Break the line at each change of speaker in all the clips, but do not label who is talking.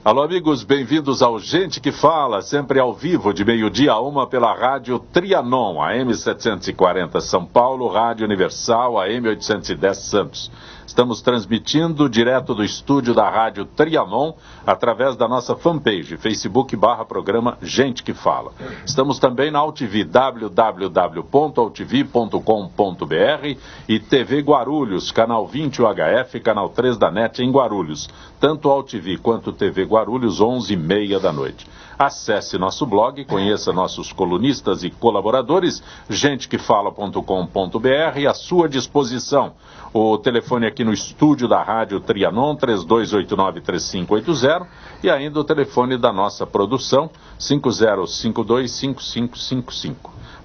Alô, amigos, bem-vindos ao Gente que Fala, sempre ao vivo, de meio-dia a 1 pela rádio Trianon, AM 740 São Paulo, Rádio Universal, AM 810 Santos. Estamos transmitindo direto do estúdio da rádio Trianon, através da nossa fanpage, Facebook/programa Gente que Fala. Estamos também na AltV, www.altv.com.br e TV Guarulhos, canal 20 UHF, canal 3 da NET em Guarulhos. Tanto AltV quanto TV Guarulhos, 11h30 da noite. Acesse nosso blog, conheça nossos colunistas e colaboradores, gentequefala.com.br, à sua disposição. O telefone aqui no estúdio da Rádio Trianon, 3289-3580, e ainda o telefone da nossa produção, 5052-5555.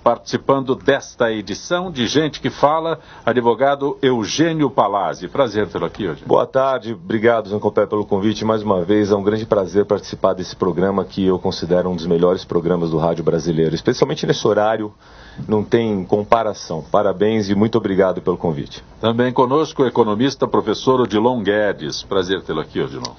Participando desta edição de Gente que Fala, advogado Eugênio Palazzi. Prazer tê-lo aqui hoje.
Boa tarde, obrigado, Zancopé, pelo convite mais uma vez. É um grande prazer participar desse programa que eu considero um dos melhores programas do rádio brasileiro, especialmente nesse horário, não tem comparação. Parabéns e muito obrigado pelo convite.
Também conosco o economista professor Odilon Guedes. Prazer tê-lo aqui, Odilon.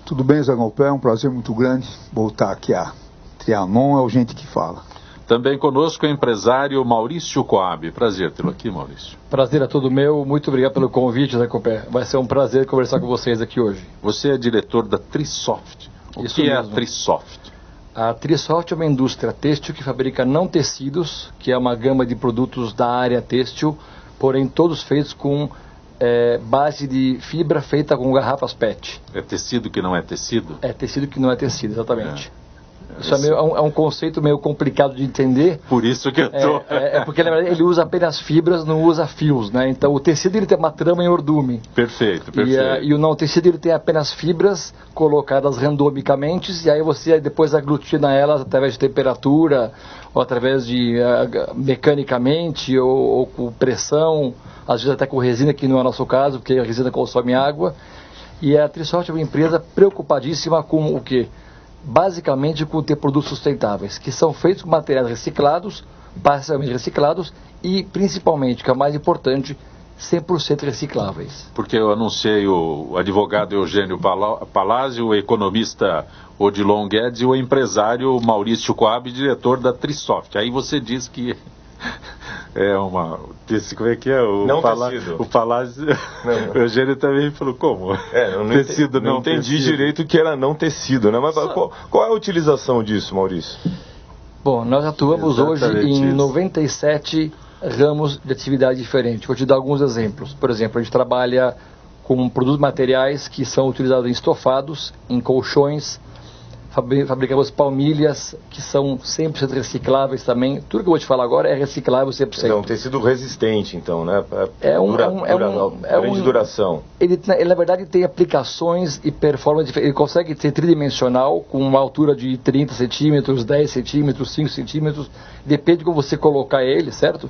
Tudo bem, Zancopé, é um prazer muito grande voltar aqui a Trianon, é o Gente que Fala.
Também conosco o empresário Maurício Coab. Prazer tê-lo aqui, Maurício.
Prazer é todo meu. Muito obrigado pelo convite, Zé Copé. Vai ser um prazer conversar com vocês aqui hoje.
Você é diretor da Trisoft. O
Isso
que
mesmo.
é a Trisoft?
A Trisoft é uma indústria têxtil que fabrica não tecidos, que é uma gama de produtos da área têxtil, porém todos feitos com base de fibra feita com garrafas PET.
É tecido que não é tecido?
É tecido que não é tecido, exatamente. Isso é um conceito meio complicado de entender.
Por isso que eu tô...
Porque, na verdade, ele usa apenas fibras, não usa fios, né? Então, o tecido ele tem uma trama em ordume.
Perfeito.
E o não tecido ele tem apenas fibras colocadas randomicamente, e aí você depois aglutina elas através de temperatura, ou através de mecanicamente, ou com pressão, às vezes até com resina, que não é o nosso caso, porque a resina consome água. E a Trisoft é uma empresa preocupadíssima com o quê? Basicamente com ter produtos sustentáveis, que são feitos com materiais reciclados, parcialmente reciclados e, principalmente, que é o mais importante, 100% recicláveis.
Porque eu anunciei o advogado Eugênio Palazzi, o economista Odilon Guedes e o empresário Maurício Coab, diretor da Trisoft. Aí você diz que é uma... Como é que é?
Tecido.
O Palazzi... O Eugênio também falou, como?
Tecido não entendi
tecido.
Direito que era não tecido, né? Mas qual é a utilização disso, Maurício?
Bom, nós atuamos hoje em 97 ramos de atividade diferentes. Vou te dar alguns exemplos. Por exemplo, a gente trabalha com produtos materiais que são utilizados em estofados, em colchões, fabricamos palmilhas que são 100% recicláveis também. Tudo que eu vou te falar agora é reciclável 100%.
É um tecido resistente, então, né?
Grande
duração.
Ele, na verdade, tem aplicações e performance diferentes. Ele consegue ser tridimensional, com uma altura de 30 centímetros, 10 centímetros, 5 centímetros. Depende de como você colocar ele, certo?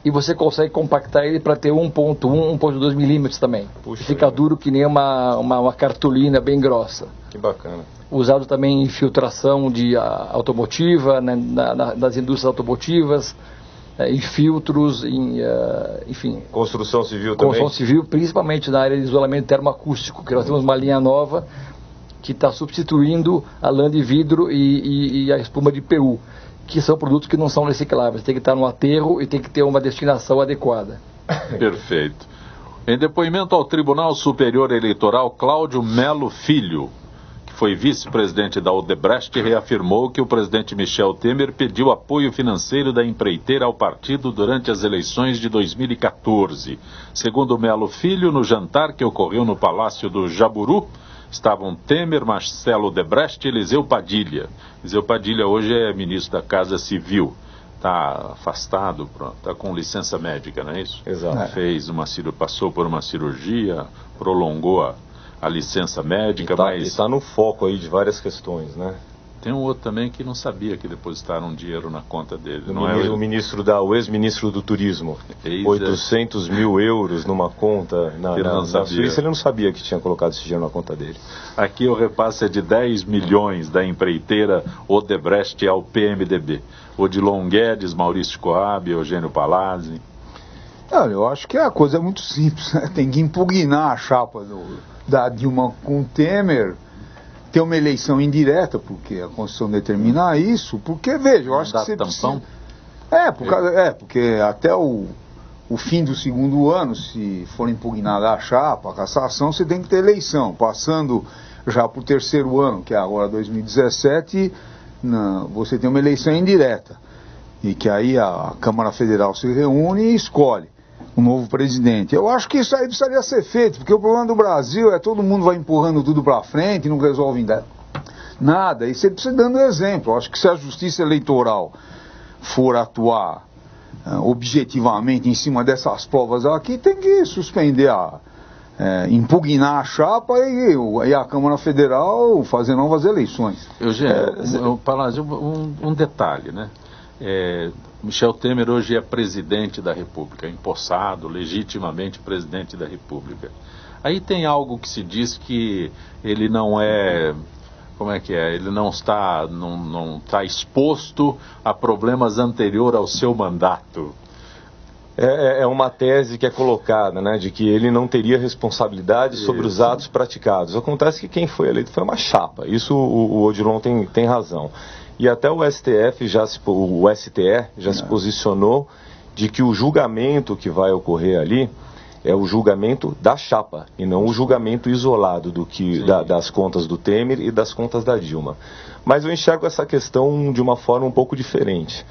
E você consegue compactar ele para ter 1.1, 1.2 milímetros também.
Puxa,
fica duro que nem uma cartolina bem grossa.
Que bacana.
Usado também em filtração de automotiva, né, nas indústrias automotivas, em filtros, enfim.
Construção civil também?
Construção civil, principalmente na área de isolamento termoacústico, que nós temos uma linha nova que está substituindo a lã de vidro e a espuma de PU, que são produtos que não são recicláveis. Tem que estar no aterro e tem que ter uma destinação adequada.
Perfeito. Em depoimento ao Tribunal Superior Eleitoral, Cláudio Melo Filho, que foi vice-presidente da Odebrecht, reafirmou que o presidente Michel Temer pediu apoio financeiro da empreiteira ao partido durante as eleições de 2014. Segundo Melo Filho, no jantar que ocorreu no Palácio do Jaburu, estavam Temer, Marcelo Odebrecht e Eliseu Padilha. Eliseu Padilha hoje é ministro da Casa Civil. Está afastado, está com licença médica, não é isso?
Exato.
Passou por uma cirurgia, prolongou a licença médica, mas...
Está no foco aí de várias questões, né?
Tem um outro também que não sabia que depositaram dinheiro na conta dele.
O ex-ministro do Turismo. 800 mil euros numa conta na Suíça. Ele não sabia que tinha colocado esse dinheiro na conta dele.
Aqui o repasse é de 10 milhões da empreiteira Odebrecht ao PMDB. Odilon Guedes, Maurício Coab, Eugênio Palazzi.
Olha, eu acho que a coisa é muito simples, né? Tem que impugnar a chapa da Dilma com o Temer. ter uma eleição indireta, porque a Constituição determina isso, porque, veja, eu acho que você
tampão?
Porque até o fim do segundo ano, se for impugnada a chapa, a cassação, você tem que ter eleição. Passando já para o terceiro ano, que é agora 2017, você tem uma eleição indireta. E que aí a Câmara Federal se reúne e escolhe um novo presidente. Eu acho que isso aí precisaria ser feito, porque o problema do Brasil é todo mundo vai empurrando tudo para frente e não resolve nada. E você precisa dando exemplo. Eu acho que se a Justiça Eleitoral for atuar objetivamente em cima dessas provas aqui, tem que suspender impugnar a chapa e a Câmara Federal fazer novas eleições.
Eugênio, Palazzo, um detalhe, né? Michel Temer hoje é presidente da República, empossado, legitimamente presidente da República. Aí tem algo que se diz que ele não é... Como é que é? Ele não está exposto a problemas anteriores ao seu mandato.
É uma tese que é colocada, né, de que ele não teria responsabilidade sobre os atos praticados. Acontece que quem foi eleito foi uma chapa. Isso o Odilon tem razão. E até o STF, o STE já se posicionou de que o julgamento que vai ocorrer ali é o julgamento da chapa e não o julgamento isolado das contas do Temer e das contas da Dilma. Mas eu enxergo essa questão de uma forma um pouco diferente.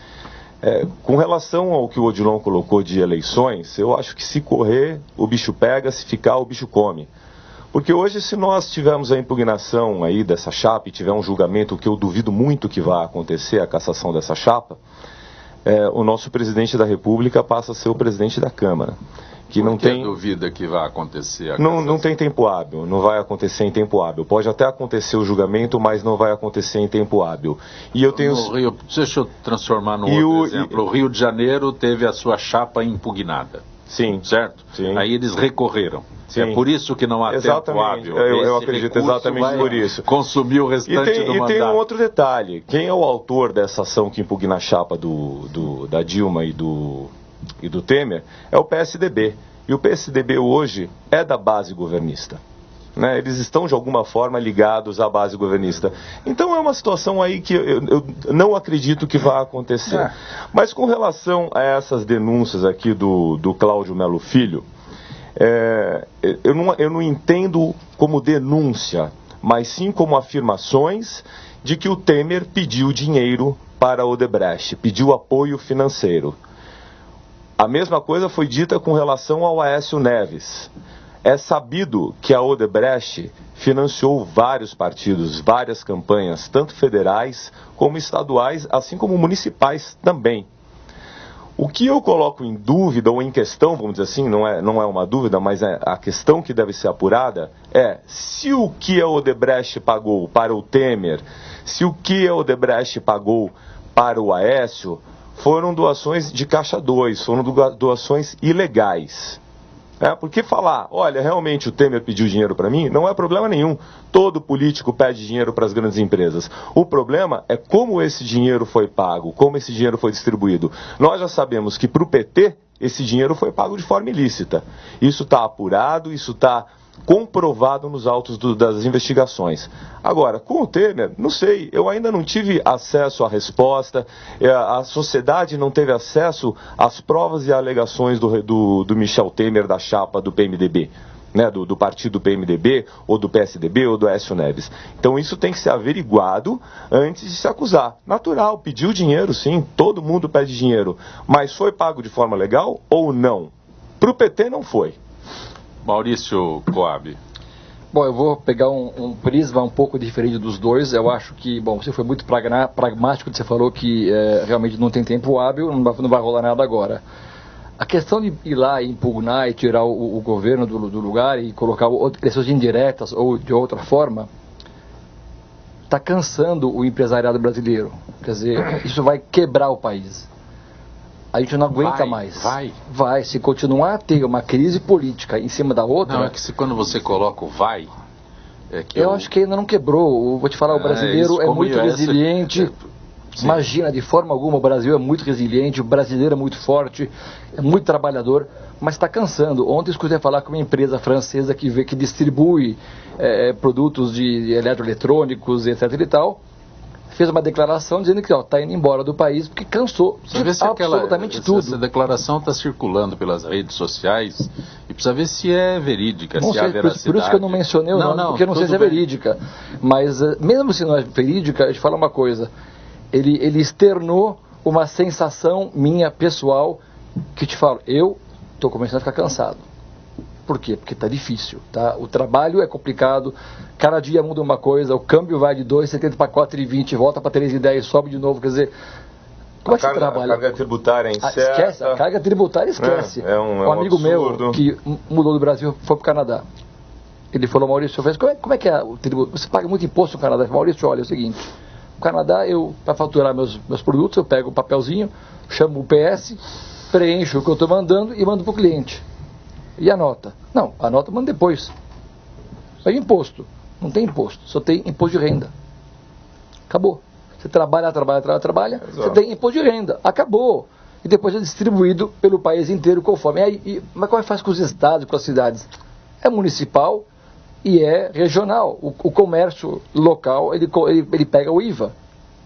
Com relação ao que o Odilon colocou de eleições, eu acho que se correr, o bicho pega, se ficar, o bicho come. Porque hoje, se nós tivermos a impugnação aí dessa chapa e tiver um julgamento, que eu duvido muito que vá acontecer, a cassação dessa chapa, o nosso presidente da República passa a ser o presidente da Câmara. Que não tem
dúvida que vai acontecer?
Não tem tempo hábil, não vai acontecer em tempo hábil. Pode até acontecer o julgamento, mas não vai acontecer em tempo hábil. E eu tenho...
Deixa eu transformar num outro exemplo. O Rio de Janeiro teve a sua chapa impugnada.
Sim.
Certo?
Sim.
Aí eles recorreram. Sim. É por isso que não há tempo hábil.
Eu acredito exatamente por isso.
Consumiu o restante do mandato.
E tem um outro detalhe. Quem é o autor dessa ação que impugna a chapa da Dilma e do Temer é o PSDB. E o PSDB hoje é da base governista. Né? Eles estão de alguma forma ligados à base governista. Então é uma situação aí que eu não acredito que vá acontecer. Mas com relação a essas denúncias aqui do Cláudio Melo Filho, eu não entendo como denúncia, mas sim como afirmações de que o Temer pediu dinheiro para a Odebrecht, pediu apoio financeiro. A mesma coisa foi dita com relação ao Aécio Neves. É sabido que a Odebrecht financiou vários partidos, várias campanhas, tanto federais como estaduais, assim como municipais também. O que eu coloco em dúvida, ou em questão, vamos dizer assim, não é uma dúvida, mas é a questão que deve ser apurada, é se o que a Odebrecht pagou para o Temer, se o que a Odebrecht pagou para o Aécio, foram doações de caixa 2, foram doações ilegais. Porque falar, olha, realmente o Temer pediu dinheiro para mim, não é problema nenhum. Todo político pede dinheiro para as grandes empresas. O problema é como esse dinheiro foi pago, como esse dinheiro foi distribuído. Nós já sabemos que para o PT, esse dinheiro foi pago de forma ilícita. Isso está apurado, isso está comprovado nos autos das investigações. Agora, com o Temer, não sei, eu ainda não tive acesso à resposta, a sociedade não teve acesso às provas e alegações do Michel Temer da chapa do PMDB, né, do partido PMDB, ou do PSDB, ou do Aécio Neves. Então isso tem que ser averiguado antes de se acusar. Natural, pediu dinheiro sim, todo mundo pede dinheiro, mas foi pago de forma legal ou não? Para o PT não foi.
Maurício Coab.
Bom, eu vou pegar um prisma um pouco diferente dos dois. Eu acho que, você foi muito pragmático, você falou que realmente não tem tempo hábil, não vai rolar nada agora. A questão de ir lá e impugnar e tirar o governo do lugar e colocar eleições indiretas ou de outra forma, está cansando o empresariado brasileiro. Quer dizer, isso vai quebrar o país. A gente não aguenta mais. Vai. Se continuar a ter uma crise política em cima da outra...
Não, é que quando você coloca o vai...
eu acho que ainda não quebrou. Vou te falar, o brasileiro é muito resiliente.
Sim.
Imagina, de forma alguma, o Brasil é muito resiliente, o brasileiro é muito forte, é muito trabalhador, mas está cansando. Ontem eu escutei falar com uma empresa francesa que distribui produtos de eletroeletrônicos, etc. e tal, fez uma declaração dizendo que está indo embora do país porque cansou de absolutamente tudo.
Essa declaração está circulando pelas redes sociais e precisa ver se é verídica,
não
se
sei,
há veracidade.
Por isso que eu não mencionei o nome, porque eu não sei se é verídica. Mas mesmo se não é verídica, eu te falo uma coisa. Ele externou uma sensação minha, pessoal, que te falo, eu estou começando a ficar cansado. Por quê? Porque está difícil, tá? O trabalho é complicado, cada dia muda uma coisa, o câmbio vai de 2,70 para 4,20, volta para 3,10, sobe de novo, quer dizer, como é que você trabalha?
A carga tributária é incerta.
Esquece, a carga tributária esquece.
Um
amigo
absurdo.
meu que mudou do Brasil, foi para o Canadá. Ele falou, Maurício, como é que é o tributo? Você paga muito imposto no Canadá? Eu falei, Maurício, olha, é o seguinte, no Canadá, para faturar meus produtos, eu pego um papelzinho, chamo o PS, preencho o que eu estou mandando e mando para o cliente. E a nota? Não, a nota eu mando depois. Aí imposto. Não tem imposto, só tem imposto de renda. Acabou. Você trabalha, você tem imposto de renda. Acabou. E depois é distribuído pelo país inteiro conforme. Mas como é que faz com os estados, com as cidades? É municipal e é regional. O comércio local, ele pega o IVA.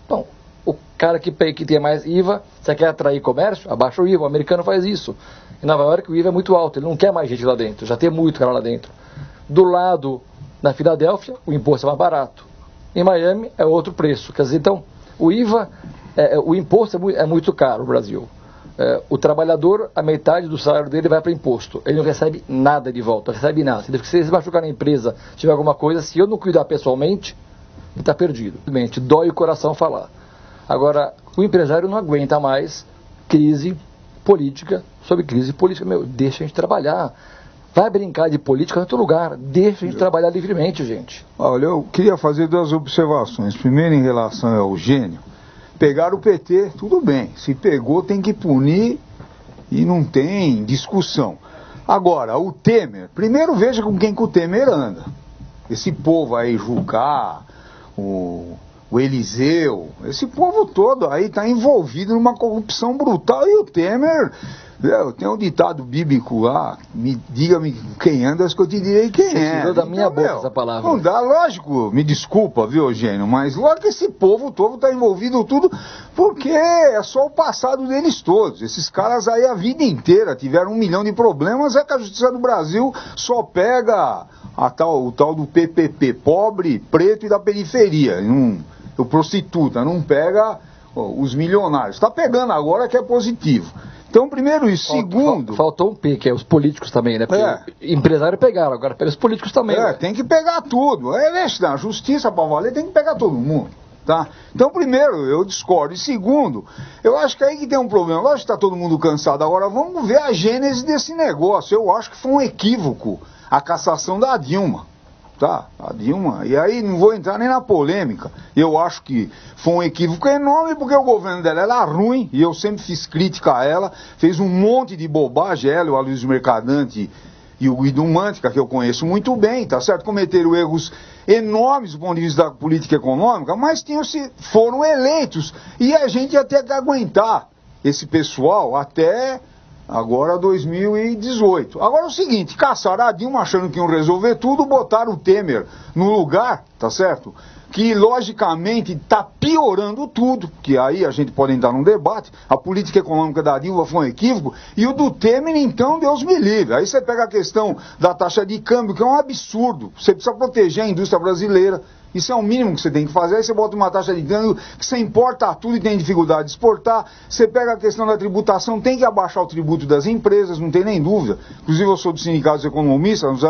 Então, o cara que tem mais IVA, você quer atrair comércio? Abaixa o IVA. O americano faz isso. Em Nova York o IVA é muito alto, ele não quer mais gente lá dentro, já tem muito cara lá dentro. Do lado, na Filadélfia, o imposto é mais barato. Em Miami é outro preço. Quer dizer, então, o IVA, o imposto é muito caro no Brasil. O trabalhador, a metade do salário dele vai para imposto. Ele não recebe nada de volta, não recebe nada. Se ele se machucar na empresa, tiver alguma coisa, se eu não cuidar pessoalmente, ele está perdido. Realmente, dói o coração falar. Agora, o empresário não aguenta mais crise política, sobre crise política. Deixa a gente trabalhar. Vai brincar de política em outro lugar. Deixa a gente trabalhar livremente, gente.
Olha, eu queria fazer 2 observações. Primeiro, em relação ao Eugênio. Pegaram o PT, tudo bem. Se pegou, tem que punir e não tem discussão. Agora, o Temer, primeiro veja com quem que o Temer anda. Esse povo aí, Jucá, o Eliseu, esse povo todo aí está envolvido numa corrupção brutal. E o Temer, tem um ditado bíblico lá, diga-me quem andas que eu te direi quem é.
Tirou da minha boca essa palavra.
Não dá, lógico, me desculpa, viu, Eugênio, mas lógico que esse povo todo está envolvido tudo, porque é só o passado deles todos. Esses caras aí a vida inteira tiveram 1 milhão de problemas, é que a Justiça do Brasil só pega o tal do PPP, pobre, preto e da periferia. O prostituta, não pega os milionários. Está pegando agora que é positivo. Então, primeiro isso. Segundo...
Faltou um P, que é os políticos também, né? Porque empresário pegaram, agora pega os políticos também. Né?
Tem que pegar tudo. Na justiça para valer tem que pegar todo mundo. Tá? Então, primeiro, eu discordo. E segundo, eu acho que aí que tem um problema. Lógico que está todo mundo cansado. Agora, vamos ver a gênese desse negócio. Eu acho que foi um equívoco a cassação da Dilma. Tá, a Dilma, e aí não vou entrar nem na polêmica, eu acho que foi um equívoco enorme, porque o governo dela era ruim, e eu sempre fiz crítica a ela, fez um monte de bobagem, ela, o Aloysio Mercadante e o Guido Mantega, que eu conheço muito bem, tá certo, cometeram erros enormes do ponto de vista da política econômica, mas foram eleitos, e a gente ia ter que aguentar esse pessoal até... Agora 2018. Agora é o seguinte, caçaram a Dilma achando que iam resolver tudo, botaram o Temer no lugar, tá certo? Que logicamente está piorando tudo, que aí a gente pode entrar num debate, a política econômica da Dilma foi um equívoco, e o do Temer, então, Deus me livre. Aí você pega a questão da taxa de câmbio, que é um absurdo, você precisa proteger a indústria brasileira, isso é o mínimo que você tem que fazer. Aí você bota uma taxa de câmbio que você importa tudo e tem dificuldade de exportar. Você pega a questão da tributação, tem que abaixar o tributo das empresas, não tem nem dúvida. Inclusive eu sou do Sindicato dos Economistas,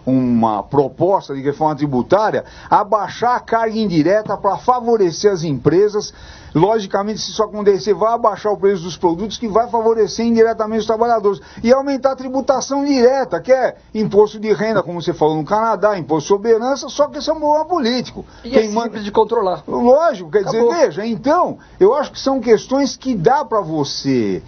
uma proposta de reforma tributária, abaixar a carga indireta para favorecer as empresas. Logicamente, se isso acontecer, vai abaixar o preço dos produtos, que vai favorecer indiretamente os trabalhadores. E aumentar a tributação direta, que é imposto de renda, como você falou no Canadá, imposto de soberança, só que esse é um problema político.
E é simples de controlar.
Lógico, quer dizer, veja, então, eu acho que são questões que dá para você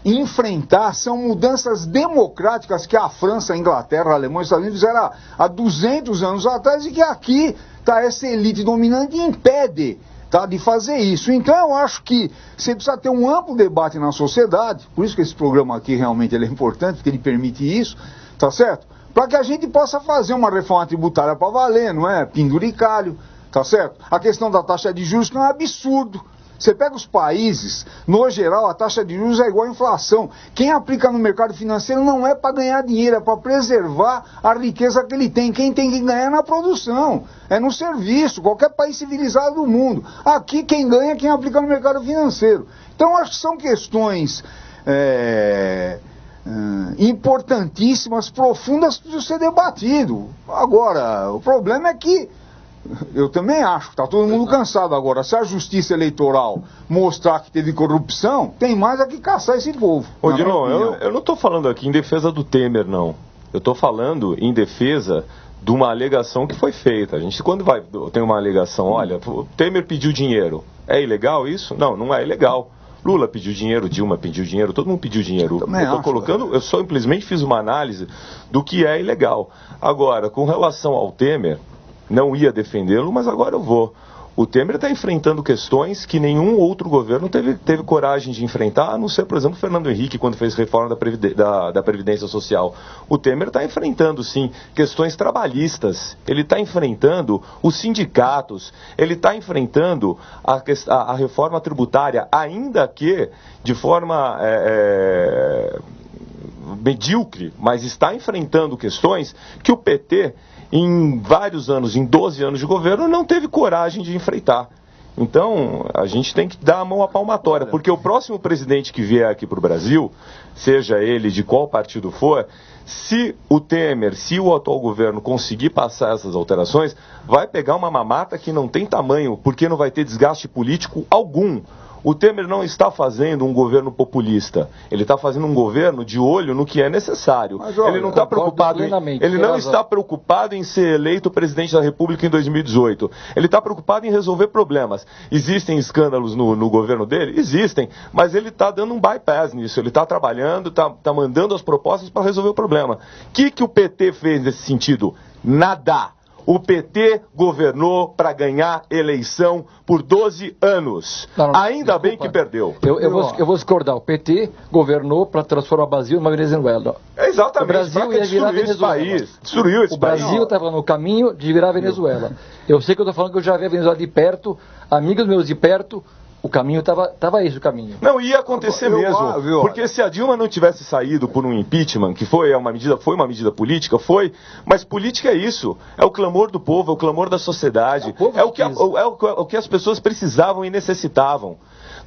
enfrentar, são mudanças democráticas que a França, a Inglaterra, a Alemanha e os Estados Unidos fizeram há 200 anos atrás, e que aqui está essa elite dominante e impede tá, de fazer isso. Então eu acho que você precisa ter um amplo debate na sociedade, por isso que esse programa aqui realmente ele é importante, porque ele permite isso, tá certo? Para que a gente possa fazer uma reforma tributária para valer, não é penduricalho, tá certo? A questão da taxa de juros que é um absurdo. Você pega os países, no geral, a taxa de juros é igual à inflação. Quem aplica no mercado financeiro não é para ganhar dinheiro, é para preservar a riqueza que ele tem. Quem tem que ganhar é na produção, é no serviço, qualquer país civilizado do mundo. Aqui quem ganha é quem aplica no mercado financeiro. Então acho que são questões importantíssimas, profundas, que precisam ser debatido. Agora, o problema é que eu também acho que está todo mundo cansado agora. Se a justiça eleitoral mostrar que teve corrupção, tem mais a que caçar esse povo.
Ô, Dilon, eu não estou falando aqui em defesa do Temer, não. Eu estou falando em defesa de uma alegação que foi feita. A gente, quando tem uma alegação, olha, o Temer pediu dinheiro. É ilegal isso? Não, não é ilegal. Lula pediu dinheiro, Dilma pediu dinheiro, todo mundo pediu dinheiro. Eu só simplesmente fiz uma análise do que é ilegal. Agora, com relação ao Temer, não ia defendê-lo, mas agora eu vou. O Temer está enfrentando questões que nenhum outro governo teve coragem de enfrentar, a não ser, por exemplo, o Fernando Henrique, quando fez reforma da Previdência Social. O Temer está enfrentando, sim, questões trabalhistas. Ele está enfrentando os sindicatos. Ele está enfrentando a reforma tributária, ainda que de forma medíocre, mas está enfrentando questões que o PT, em vários anos, em 12 anos de governo, não teve coragem de enfrentar. Então, a gente tem que dar a mão à palmatória, porque o próximo presidente que vier aqui para o Brasil, seja ele de qual partido for, se o Temer, se o atual governo conseguir passar essas alterações, vai pegar uma mamata que não tem tamanho, porque não vai ter desgaste político algum. O Temer não está fazendo um governo populista. Ele está fazendo um governo de olho no que é necessário.
Mas, olha,
ele não está preocupado está preocupado em ser eleito presidente da República em 2018. Ele está preocupado em resolver problemas. Existem escândalos no governo dele? Existem. Mas ele está dando um bypass nisso. Ele está trabalhando, está mandando as propostas para resolver o problema. O que o PT fez nesse sentido? Nada. O PT governou para ganhar eleição por 12 anos. Ainda bem que perdeu.
Eu vou discordar. O PT governou para transformar o Brasil numa Venezuela.
Exatamente.
O Brasil ia virar Venezuela.
Destruiu esse país.
O Brasil estava no caminho de virar Venezuela. Eu sei que eu estou falando que eu já vi a Venezuela de perto, amigos meus de perto. O caminho estava esse o caminho.
Não, ia acontecer mesmo. Porque se a Dilma não tivesse saído por um impeachment, que foi uma medida política, mas política é isso. É o clamor do povo, é o clamor da sociedade. É o que as pessoas precisavam e necessitavam.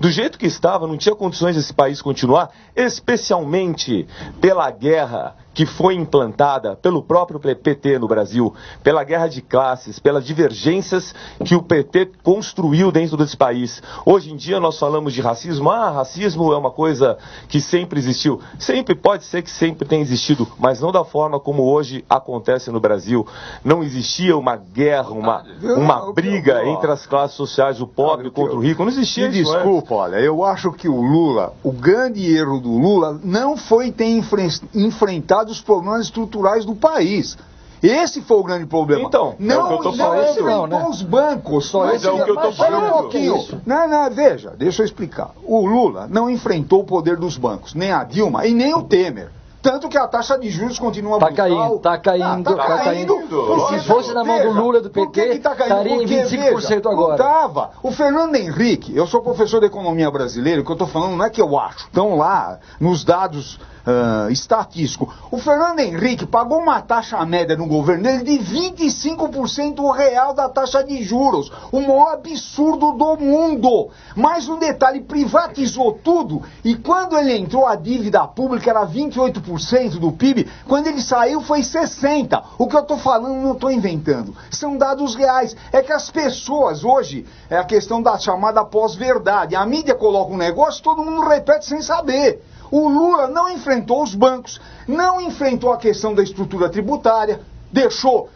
Do jeito que estava, não tinha condições desse país continuar, especialmente pela guerra que foi implantada pelo próprio PT no Brasil, pela guerra de classes, pelas divergências que o PT construiu dentro desse país. Hoje em dia nós falamos de racismo. Racismo é uma coisa que sempre existiu. Pode ser que sempre tenha existido, mas não da forma como hoje acontece no Brasil. Não existia uma guerra, uma briga entre as classes sociais, o pobre contra o rico. Não existia isso.
Desculpa, olha, eu acho que o grande erro do Lula não foi ter enfrentado os problemas estruturais do país. Esse foi o grande problema.
Então,
não,
é o que eu tô falando.
Não, os bancos.
Mas é o que eu tô falando.
Não, veja, deixa eu explicar. O Lula não enfrentou o poder dos bancos, nem a Dilma e nem o Temer. Tanto que a taxa de juros continua brutal.
Tá caindo. Se fosse na mão do Lula, do PT, estaria em 25% agora.
Tava. O Fernando Henrique, eu sou professor de economia brasileira, o que eu estou falando não é que eu acho, estão lá nos dados estatísticos. O Fernando Henrique pagou uma taxa média no governo dele de 25% real da taxa de juros. O maior absurdo do mundo. Mais um detalhe, privatizou tudo e quando ele entrou a dívida pública era 28% do PIB, quando ele saiu foi 60%. O que eu estou falando não estou inventando. São dados reais. É que as pessoas hoje, é a questão da chamada pós-verdade. A mídia coloca um negócio, todo mundo repete sem saber. O Lula não enfrentou os bancos, não enfrentou a questão da estrutura tributária, deixou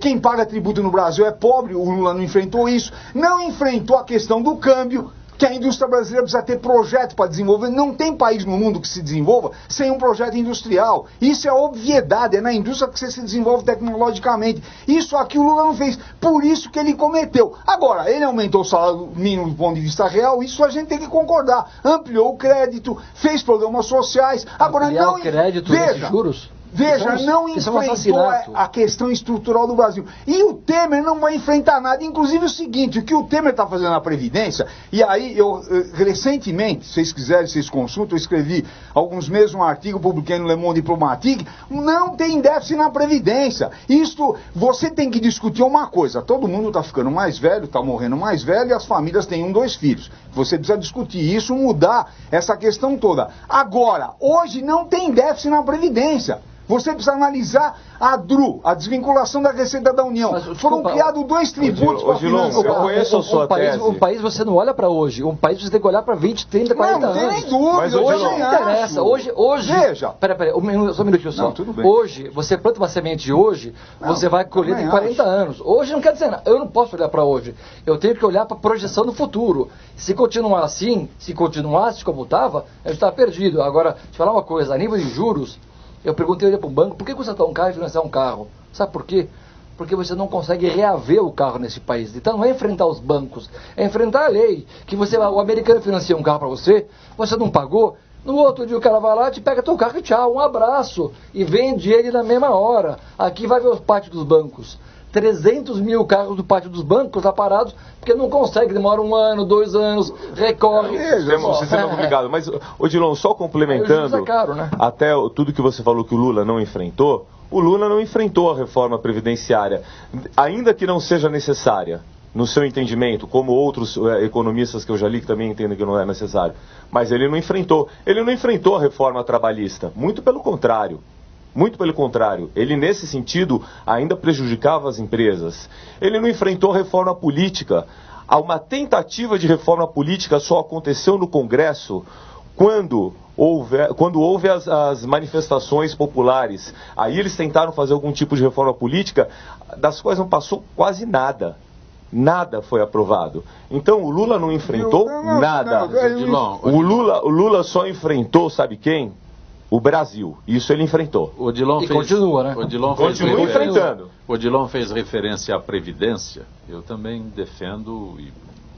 quem paga tributo no Brasil é pobre, o Lula não enfrentou isso, não enfrentou a questão do câmbio, que a indústria brasileira precisa ter projeto para desenvolver. Não tem país no mundo que se desenvolva sem um projeto industrial. Isso é obviedade, é na indústria que você se desenvolve tecnologicamente. Isso aqui o Lula não fez, por isso que ele cometeu. Agora, ele aumentou o salário mínimo do ponto de vista real, isso a gente tem que concordar. Ampliou o crédito, fez programas sociais. Agora não...
o crédito nesses juros?
Veja, não enfrentou a questão estrutural do Brasil. E o Temer não vai enfrentar nada. Inclusive o seguinte, o que o Temer está fazendo na Previdência, e aí eu recentemente, se vocês quiserem, vocês consultam, eu escrevi alguns meses um artigo, publiquei no Le Monde Diplomatique, não tem déficit na Previdência. Isto, você tem que discutir uma coisa, todo mundo está ficando mais velho, está morrendo mais velho, e as famílias têm 1, 2 filhos. Você precisa discutir isso, mudar essa questão toda. Agora, hoje não tem déficit na Previdência. Você precisa analisar a DRU, a desvinculação da Receita da União. Foram criados 2 tributos para financiar.
Eu conheço a sua tese.
Um país você não olha para hoje. Um país você tem que olhar para 20, 30, 40 anos.
Não tem nem dúvida.
Mas hoje não interessa. Hoje...
Veja.
Peraí, só um minutinho só.
Não, tudo bem.
Hoje, você planta uma semente hoje, você vai colher em 40 anos. Hoje não quer dizer nada. Eu não posso olhar para hoje. Eu tenho que olhar para a projeção do futuro. Se continuar assim, se continuasse como estava, a gente está perdido. Agora, te falar uma coisa, a nível de juros, eu perguntei para o banco, por que custa tão caro financiar um carro? Sabe por quê? Porque você não consegue reaver o carro nesse país. Então não é enfrentar os bancos, é enfrentar a lei. Que o americano financia um carro para você não pagou, no outro dia o cara vai lá, te pega teu carro e tchau, um abraço. E vende ele na mesma hora. Aqui vai ver os pátios dos bancos. 300 mil carros do pátio dos bancos lá parados, porque não consegue, demora 1 ano, 2 anos, recorre.
Você é obrigado. Mas, Odilon, só complementando,
é caro, né?
Até tudo que você falou que o Lula não enfrentou, o Lula não enfrentou a reforma previdenciária, ainda que não seja necessária, no seu entendimento, como outros economistas que eu já li que também entendem que não é necessário, mas ele não enfrentou. Ele não enfrentou a reforma trabalhista, muito pelo contrário. Muito pelo contrário, ele nesse sentido ainda prejudicava as empresas. Ele não enfrentou reforma política. Uma tentativa de reforma política só aconteceu no Congresso quando houve as manifestações populares. Aí eles tentaram fazer algum tipo de reforma política, das quais não passou quase nada. Nada foi aprovado. Então o Lula não enfrentou nada. O Lula só enfrentou, sabe quem? O Brasil. Isso ele enfrentou.
O Odilon
continua, né?
Continua enfrentando.
O Odilon fez referência à Previdência. Eu também defendo e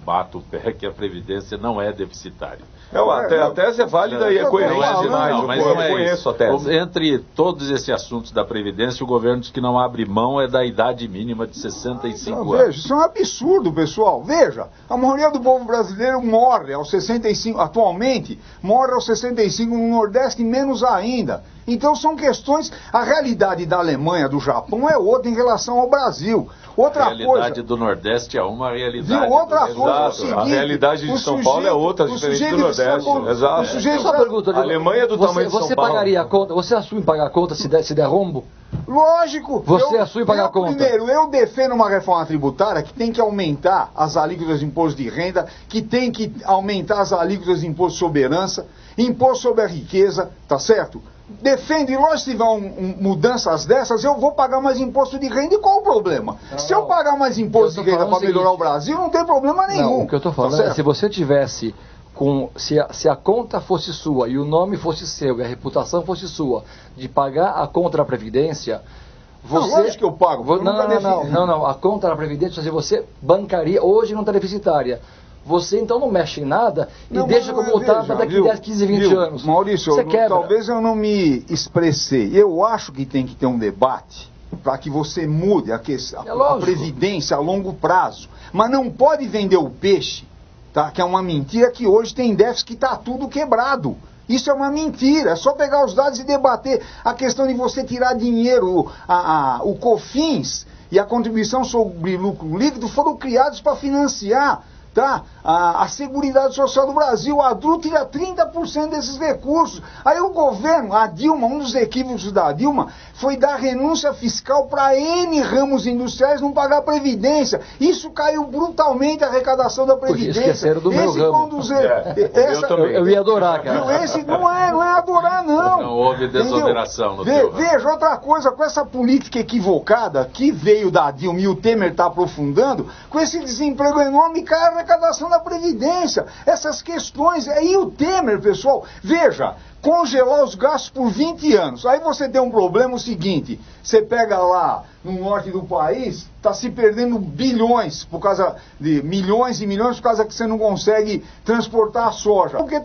bato o pé que a Previdência não é deficitária.
A tese é válida e é coerente demais. Eu conheço a tese.
Entre todos esses assuntos da Previdência, o governo diz que não abre mão da idade mínima de 65 anos.
Veja, isso é um absurdo, pessoal. Veja, a maioria do povo brasileiro morre aos 65, atualmente, morre aos 65 no Nordeste, menos ainda. Então são questões, a realidade da Alemanha, do Japão é outra em relação ao Brasil. Outra
a realidade do Nordeste é uma realidade.
Outra coisa é o seguinte,
a realidade de São Paulo é outra, diferente do Nordeste. Exato.
Só uma pergunta,
a Alemanha do tamanho de São Paulo.
Você pagaria a conta? Você assume pagar a conta se der rombo?
Lógico.
Você assume pagar a conta?
Primeiro, eu defendo uma reforma tributária que tem que aumentar as alíquotas de imposto de renda, que tem que aumentar as alíquotas de imposto sobre herança, imposto sobre a riqueza, tá certo? Defendo, e lógico, se tiver mudanças dessas, eu vou pagar mais imposto de renda, e qual o problema? Se eu pagar mais imposto de renda para melhorar o Brasil, não tem problema nenhum.
Não, o que eu estou falando é, se você tivesse, se a conta fosse sua, e o nome fosse seu, e a reputação fosse sua, de pagar a conta da Previdência, você...
Não, lógico que eu pago.
Não, a conta da Previdência, se você bancaria, hoje não está deficitária. Você então não mexe em nada e deixa como está para daqui 10, 15, 20 anos.
Maurício, talvez eu não me expressei. Eu acho que tem que ter um debate para que você mude a Previdência a longo prazo. Mas não pode vender o peixe, tá? Que é uma mentira, que hoje tem déficit, que está tudo quebrado. Isso é uma mentira, é só pegar os dados e debater a questão de você tirar dinheiro, o COFINS e a contribuição sobre lucro líquido foram criados para financiar, tá? A Seguridade Social do Brasil. A DRU tira 30% desses recursos. Aí o governo, a Dilma, um dos equívocos da Dilma, foi dar renúncia fiscal para N ramos industriais não pagar Previdência. Isso caiu brutalmente a arrecadação da Previdência.
Esqueceram do meu ramo. Eu ia adorar, cara.
Esse não é adorar, não.
Não houve desoneração no teu ramo.
Veja, outra coisa, com essa política equivocada que veio da Dilma e o Temer está aprofundando, com esse desemprego enorme, cai a arrecadação da Previdência, essas questões. Aí o Temer, pessoal, veja, congelar os gastos por 20 anos. Aí você tem um problema, o seguinte, você pega lá no norte do país, está se perdendo bilhões, por causa de milhões e milhões, por causa que você não consegue transportar a soja. Porque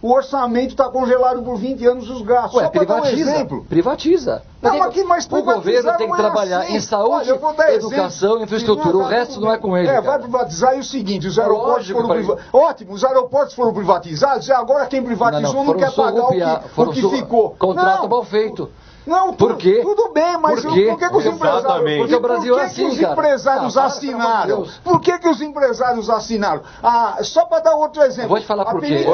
o orçamento está congelado por 20 anos os gastos.
Ué,
só para dar um
privatiza,
exemplo.
privatiza.
Não, mas
o governo tem que trabalhar
assim.
em saúde, educação, infraestrutura. O resto não é com ele.
Vai privatizar e o seguinte, os aeroportos foram privatizados. Ótimo, os aeroportos foram privatizados e agora quem privatizou não quer pagar o que ficou.
Contrato mal feito.
Não,
por quê?
Tudo bem, mas por que os empresários...
Porque o Brasil é assim,
os empresários assinaram? Por que os empresários assinaram? Só para dar outro exemplo.
Eu vou te falar por quê.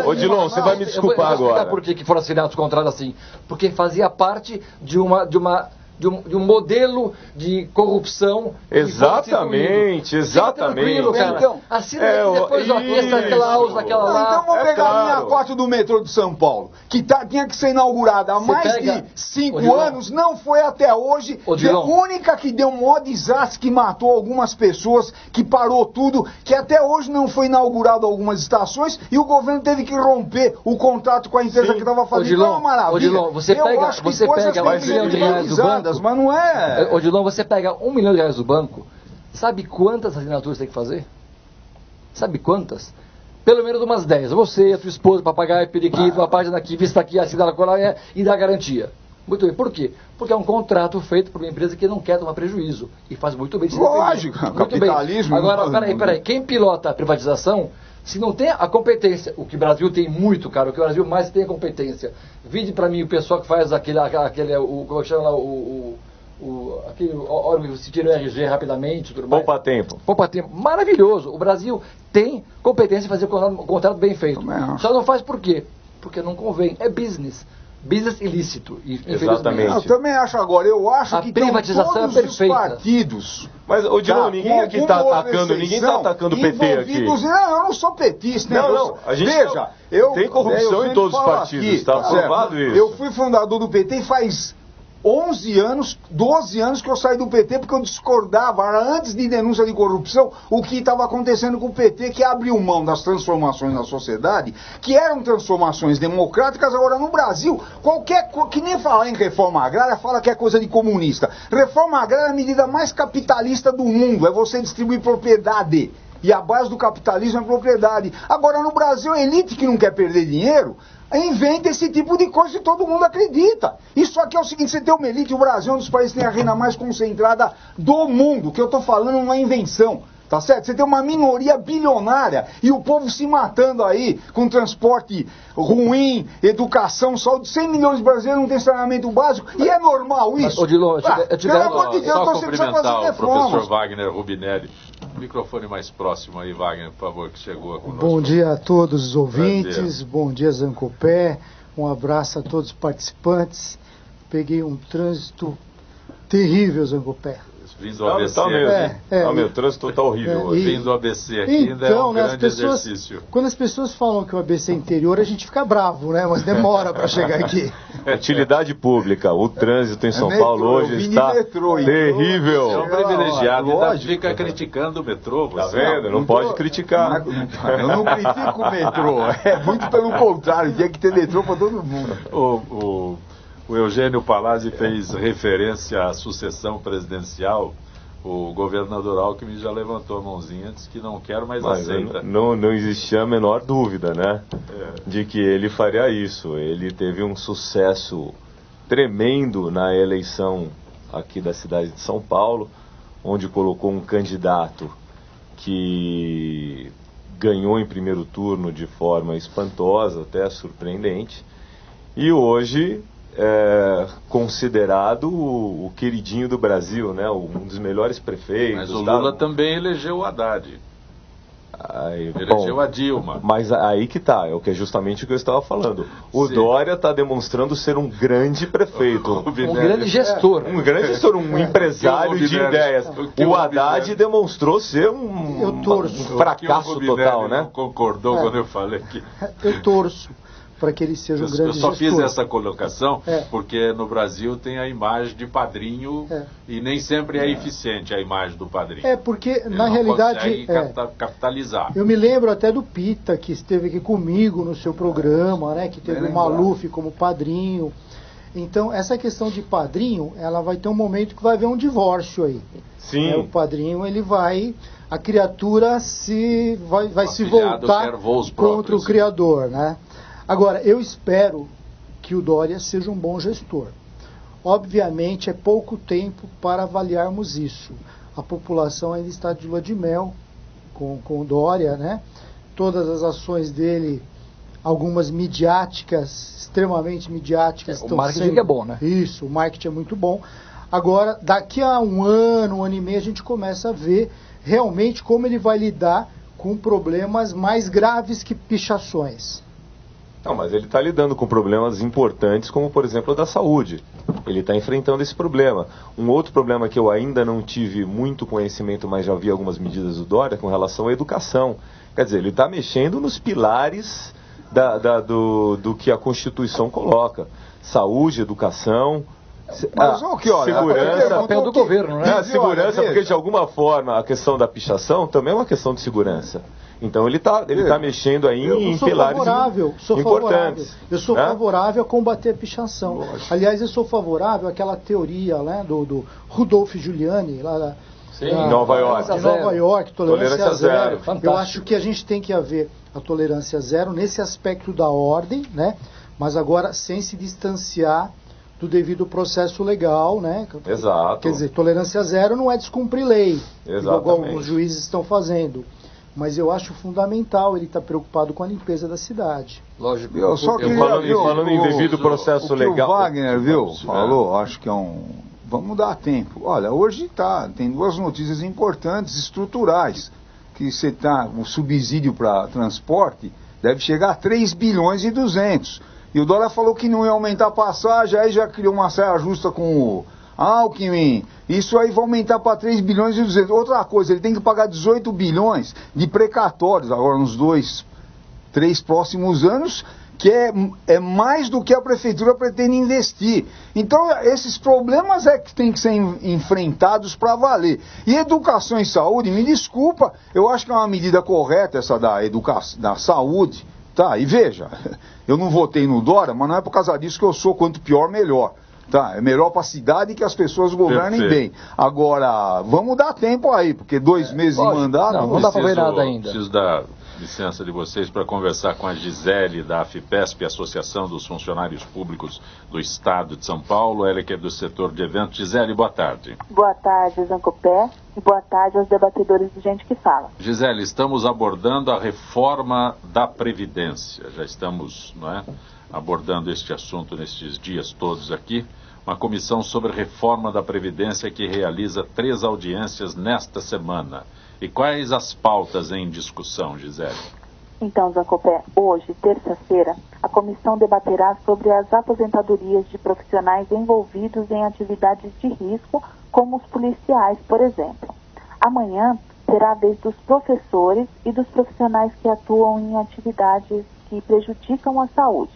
Odilon, você vai me desculpar agora.
Eu vou explicar por que foram assinados os contratos assim. Porque fazia parte de um modelo de corrupção.
Exatamente.
Tranquilo, cara.
Então,
assina depois essa cláusula, aquela lá.
Então vamos pegar a linha 4 do metrô de São Paulo, que tinha que ser inaugurada há mais de 5 anos, não foi até hoje. A única que deu um maior desastre, que matou algumas pessoas, que parou tudo, que até hoje não foi inaugurado algumas estações e o governo teve que romper o contrato com a empresa que estava fazendo. É uma maravilha.
Odilon, você pega R$1 milhão do banco.
Mas não é...
Odilon, você pega R$1 milhão do banco, sabe quantas assinaturas tem que fazer? Sabe quantas? Pelo menos umas 10. Você, a tua esposa, papagaio, periquito, uma página aqui, vista aqui, assina lá e dá garantia. Muito bem. Por quê? Porque é um contrato feito por uma empresa que não quer tomar prejuízo. E faz muito bem.
Lógico, capitalismo.
Agora, peraí. Quem pilota a privatização, se não tem a competência, o que o Brasil tem muito, cara, o que o Brasil mais tem é competência. Vide para mim o pessoal que faz aquele como é que chama lá, aquele órgão que se tira o RG rapidamente, tudo mais.
Poupa tempo.
Maravilhoso. O Brasil tem competência de fazer o contrato bem feito. Só não faz por quê? Porque não convém. É business. Business ilícito.
Exatamente.
Eu também acho agora. Eu acho que
privatização
todos
é perfeita.
os partidos...
Mas, Odilon, ninguém aqui está atacando o PT aqui.
Não, eu não sou petista.
A gente tem corrupção em todos os partidos, está aprovado isso.
Eu fui fundador do PT e faz 11 anos, 12 anos que eu saí do PT porque eu discordava, antes de denúncia de corrupção, o que estava acontecendo com o PT, que abriu mão das transformações na sociedade, que eram transformações democráticas. Agora no Brasil, qualquer coisa, que nem falar em reforma agrária, fala que é coisa de comunista. Reforma agrária é a medida mais capitalista do mundo, é você distribuir propriedade. E a base do capitalismo é propriedade. Agora no Brasil, a elite que não quer perder dinheiro, inventa esse tipo de coisa e todo mundo acredita. Isso aqui é o seguinte, você tem uma elite, o Brasil é um dos países que tem a renda mais concentrada do mundo. O que eu estou falando não é invenção, tá certo? Você tem uma minoria bilionária e o povo se matando aí com transporte ruim, educação, saúde. 100 milhões de brasileiros não têm saneamento básico e é normal isso.
Odilon,
pelo amor de Deus, só cumprimentar o professor Wagner Rubinelli. Microfone mais próximo aí, Wagner, por favor, que chegou conosco.
Bom dia a todos os ouvintes, bom dia Zancopé, um abraço a todos os participantes. Peguei um trânsito terrível, Zancopé.
Vindo do ABC.
Meu trânsito está horrível hoje.
Vindo do ABC aqui ainda é um grande exercício.
Quando as pessoas falam que o ABC é interior, a gente fica bravo, né? Mas demora para chegar aqui.
Utilidade pública, o trânsito em São Paulo hoje está terrível.
É um privilegiado, ainda fica criticando o metrô.
Tá vendo? Não pode criticar.
Eu não critico o metrô, é muito pelo contrário, tinha que ter metrô para todo mundo.
O Eugênio Palazzi fez referência à sucessão presidencial. O governador Alckmin já levantou a mãozinha, disse que não quer, mas aceita.
Não existia a menor dúvida, né? De que ele faria isso. Ele teve um sucesso tremendo na eleição aqui da cidade de São Paulo, onde colocou um candidato que ganhou em primeiro turno de forma espantosa, até surpreendente. E hoje considerado o queridinho do Brasil, né? Um dos melhores prefeitos.
Mas o Lula também elegeu o Haddad. Elegeu a Dilma.
Mas aí que tá, é justamente o que eu estava falando. O Dória está demonstrando ser um grande prefeito.
Um grande gestor.
Um grande gestor, um empresário de ideias. O Haddad demonstrou ser um fracasso total, né?
Não concordou quando eu falei que...
Eu torço para que ele seja um grande
gestor. Eu só
gestor.
fiz essa colocação porque no Brasil tem a imagem de padrinho e nem sempre é eficiente a imagem do padrinho.
Porque
ele
na
não
realidade
capitalizar.
Eu me lembro até do Pita, que esteve aqui comigo no seu programa, né, que teve o Maluf como padrinho. Então, essa questão de padrinho, ela vai ter um momento que vai haver um divórcio aí.
Sim.
O padrinho, ele vai... A criatura vai se voltar contra o criador, né? Agora, eu espero que o Dória seja um bom gestor. Obviamente, é pouco tempo para avaliarmos isso. A população ainda está de lua de mel com o Dória, né? Todas as ações dele, algumas midiáticas, extremamente midiáticas.
O marketing é bom, né?
Isso, o marketing é muito bom. Agora, daqui a um ano e meio, a gente começa a ver realmente como ele vai lidar com problemas mais graves que pichações.
Não, mas ele está lidando com problemas importantes, como por exemplo o da saúde. Ele está enfrentando esse problema. Um outro problema que eu ainda não tive muito conhecimento, mas já vi algumas medidas do Dória com relação à educação. Quer dizer, ele está mexendo nos pilares do que a Constituição coloca. Saúde, educação...
Mas
segurança,
é papel do governo, né?
Segurança, porque de alguma forma a questão da pichação também é uma questão de segurança. Então ele está mexendo aí em pilares importantes.
Eu sou favorável a combater a pichação.
Lógico.
Aliás, eu sou favorável àquela teoria, né, do Rudolf Giuliani, lá
em Nova York.
De Nova York, tolerância zero.
Fantástico.
Eu acho que a gente tem que haver a tolerância zero nesse aspecto da ordem, né? Mas agora sem se distanciar do devido processo legal, né?
Exato.
Quer dizer, tolerância zero não é descumprir lei, igual alguns juízes estão fazendo. Mas eu acho fundamental ele estar preocupado com a limpeza da cidade.
Lógico.
Falando em devido processo legal.
O Wagner, falou, acho que é vamos dar tempo. Olha, hoje tem duas notícias importantes, estruturais, que o subsídio para transporte deve chegar a 3 bilhões e 200. E o Dória falou que não ia aumentar a passagem, aí já criou uma saia justa com o Alckmin. Isso aí vai aumentar para 3 bilhões e 200. Outra coisa, ele tem que pagar 18 bilhões de precatórios agora nos 3 próximos anos, que é mais do que a prefeitura pretende investir. Então, esses problemas é que tem que ser enfrentados para valer. E educação e saúde, me desculpa, eu acho que é uma medida correta essa da saúde. Tá, e veja, eu não votei no Dória, mas não é por causa disso que eu sou quanto pior, melhor. Tá, é melhor para a cidade que as pessoas governem bem. Agora, vamos dar tempo aí, porque 2 meses de mandato...
Não dá para ver nada ainda.
Preciso dar licença de vocês para conversar com a Gisele da AFIPESP, Associação dos Funcionários Públicos do Estado de São Paulo. Ela que é do setor de eventos. Gisele, boa tarde.
Boa tarde, Zancopé, e boa tarde aos debatedores de Gente que Fala.
Gisele, estamos abordando a reforma da Previdência. Já estamos, abordando este assunto nestes dias todos aqui. Uma comissão sobre reforma da Previdência que realiza 3 audiências nesta semana. E quais as pautas em discussão, Gisele?
Então, Zancopé, hoje, terça-feira, a comissão debaterá sobre as aposentadorias de profissionais envolvidos em atividades de risco, como os policiais, por exemplo. Amanhã será a vez dos professores e dos profissionais que atuam em atividades que prejudicam a saúde.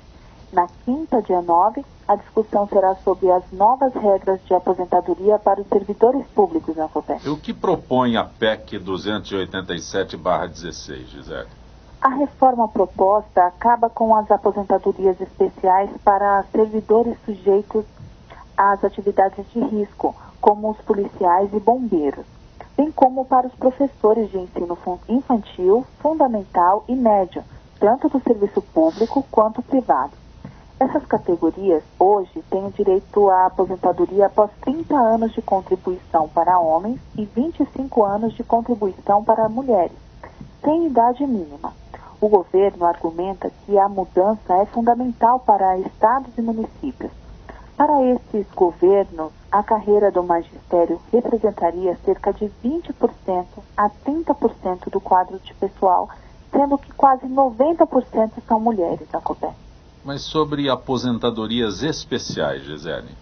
Na quinta, dia 9, a discussão será sobre as novas regras de aposentadoria para os servidores públicos na FOPE.
E o que propõe a PEC 287/16, Gisele?
A reforma proposta acaba com as aposentadorias especiais para servidores sujeitos às atividades de risco, como os policiais e bombeiros, bem como para os professores de ensino infantil, fundamental e médio, tanto do serviço público quanto privado. Essas categorias, hoje, têm o direito à aposentadoria após 30 anos de contribuição para homens e 25 anos de contribuição para mulheres, sem idade mínima. O governo argumenta que a mudança é fundamental para estados e municípios. Para esses governos, a carreira do magistério representaria cerca de 20% a 30% do quadro de pessoal, sendo que quase 90% são mulheres na COPE.
Mas sobre aposentadorias especiais, Gisele?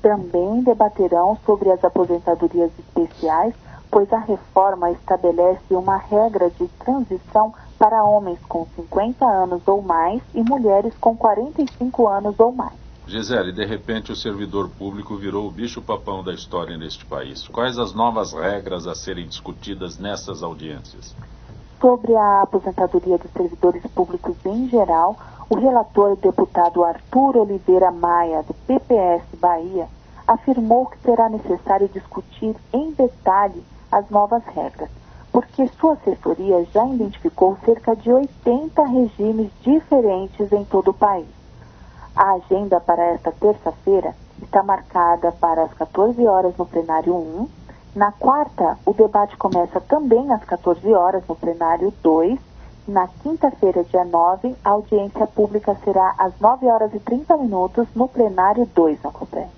Também debaterão sobre as aposentadorias especiais, pois a reforma estabelece uma regra de transição para homens com 50 anos ou mais e mulheres com 45 anos ou mais.
Gisele, de repente o servidor público virou o bicho-papão da história neste país. Quais as novas regras a serem discutidas nessas audiências?
Sobre a aposentadoria dos servidores públicos em geral, o relator deputado Arthur Oliveira Maia, do PPS Bahia, afirmou que será necessário discutir em detalhe as novas regras, porque sua assessoria já identificou cerca de 80 regimes diferentes em todo o país. A agenda para esta terça-feira está marcada para as 14 horas no plenário 1. Na quarta, o debate começa também às 14 horas no plenário 2. Na quinta-feira, dia 9, a audiência pública será às 9 horas e 30 minutos no plenário 2 na COPER.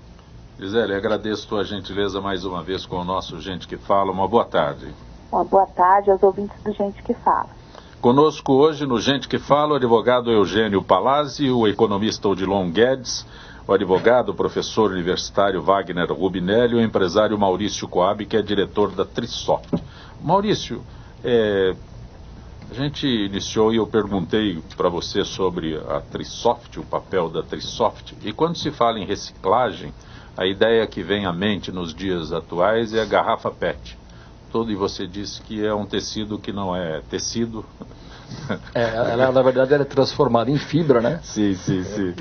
Gisele, agradeço tua gentileza mais uma vez com o nosso Gente que Fala. Uma boa tarde.
Uma boa tarde aos ouvintes do Gente que Fala.
Conosco hoje no Gente que Fala o advogado Eugênio Palazzi, o economista Odilon Guedes, o advogado, professor universitário Wagner Rubinelli e o empresário Maurício Coab, que é diretor da Trisoft. Maurício, a gente iniciou e eu perguntei para você sobre a Trisoft, o papel da Trisoft, e quando se fala em reciclagem, a ideia que vem à mente nos dias atuais é a garrafa PET. E você disse que é um tecido que não é tecido.
Ela, na verdade, ela é transformada em fibra, né?
Sim.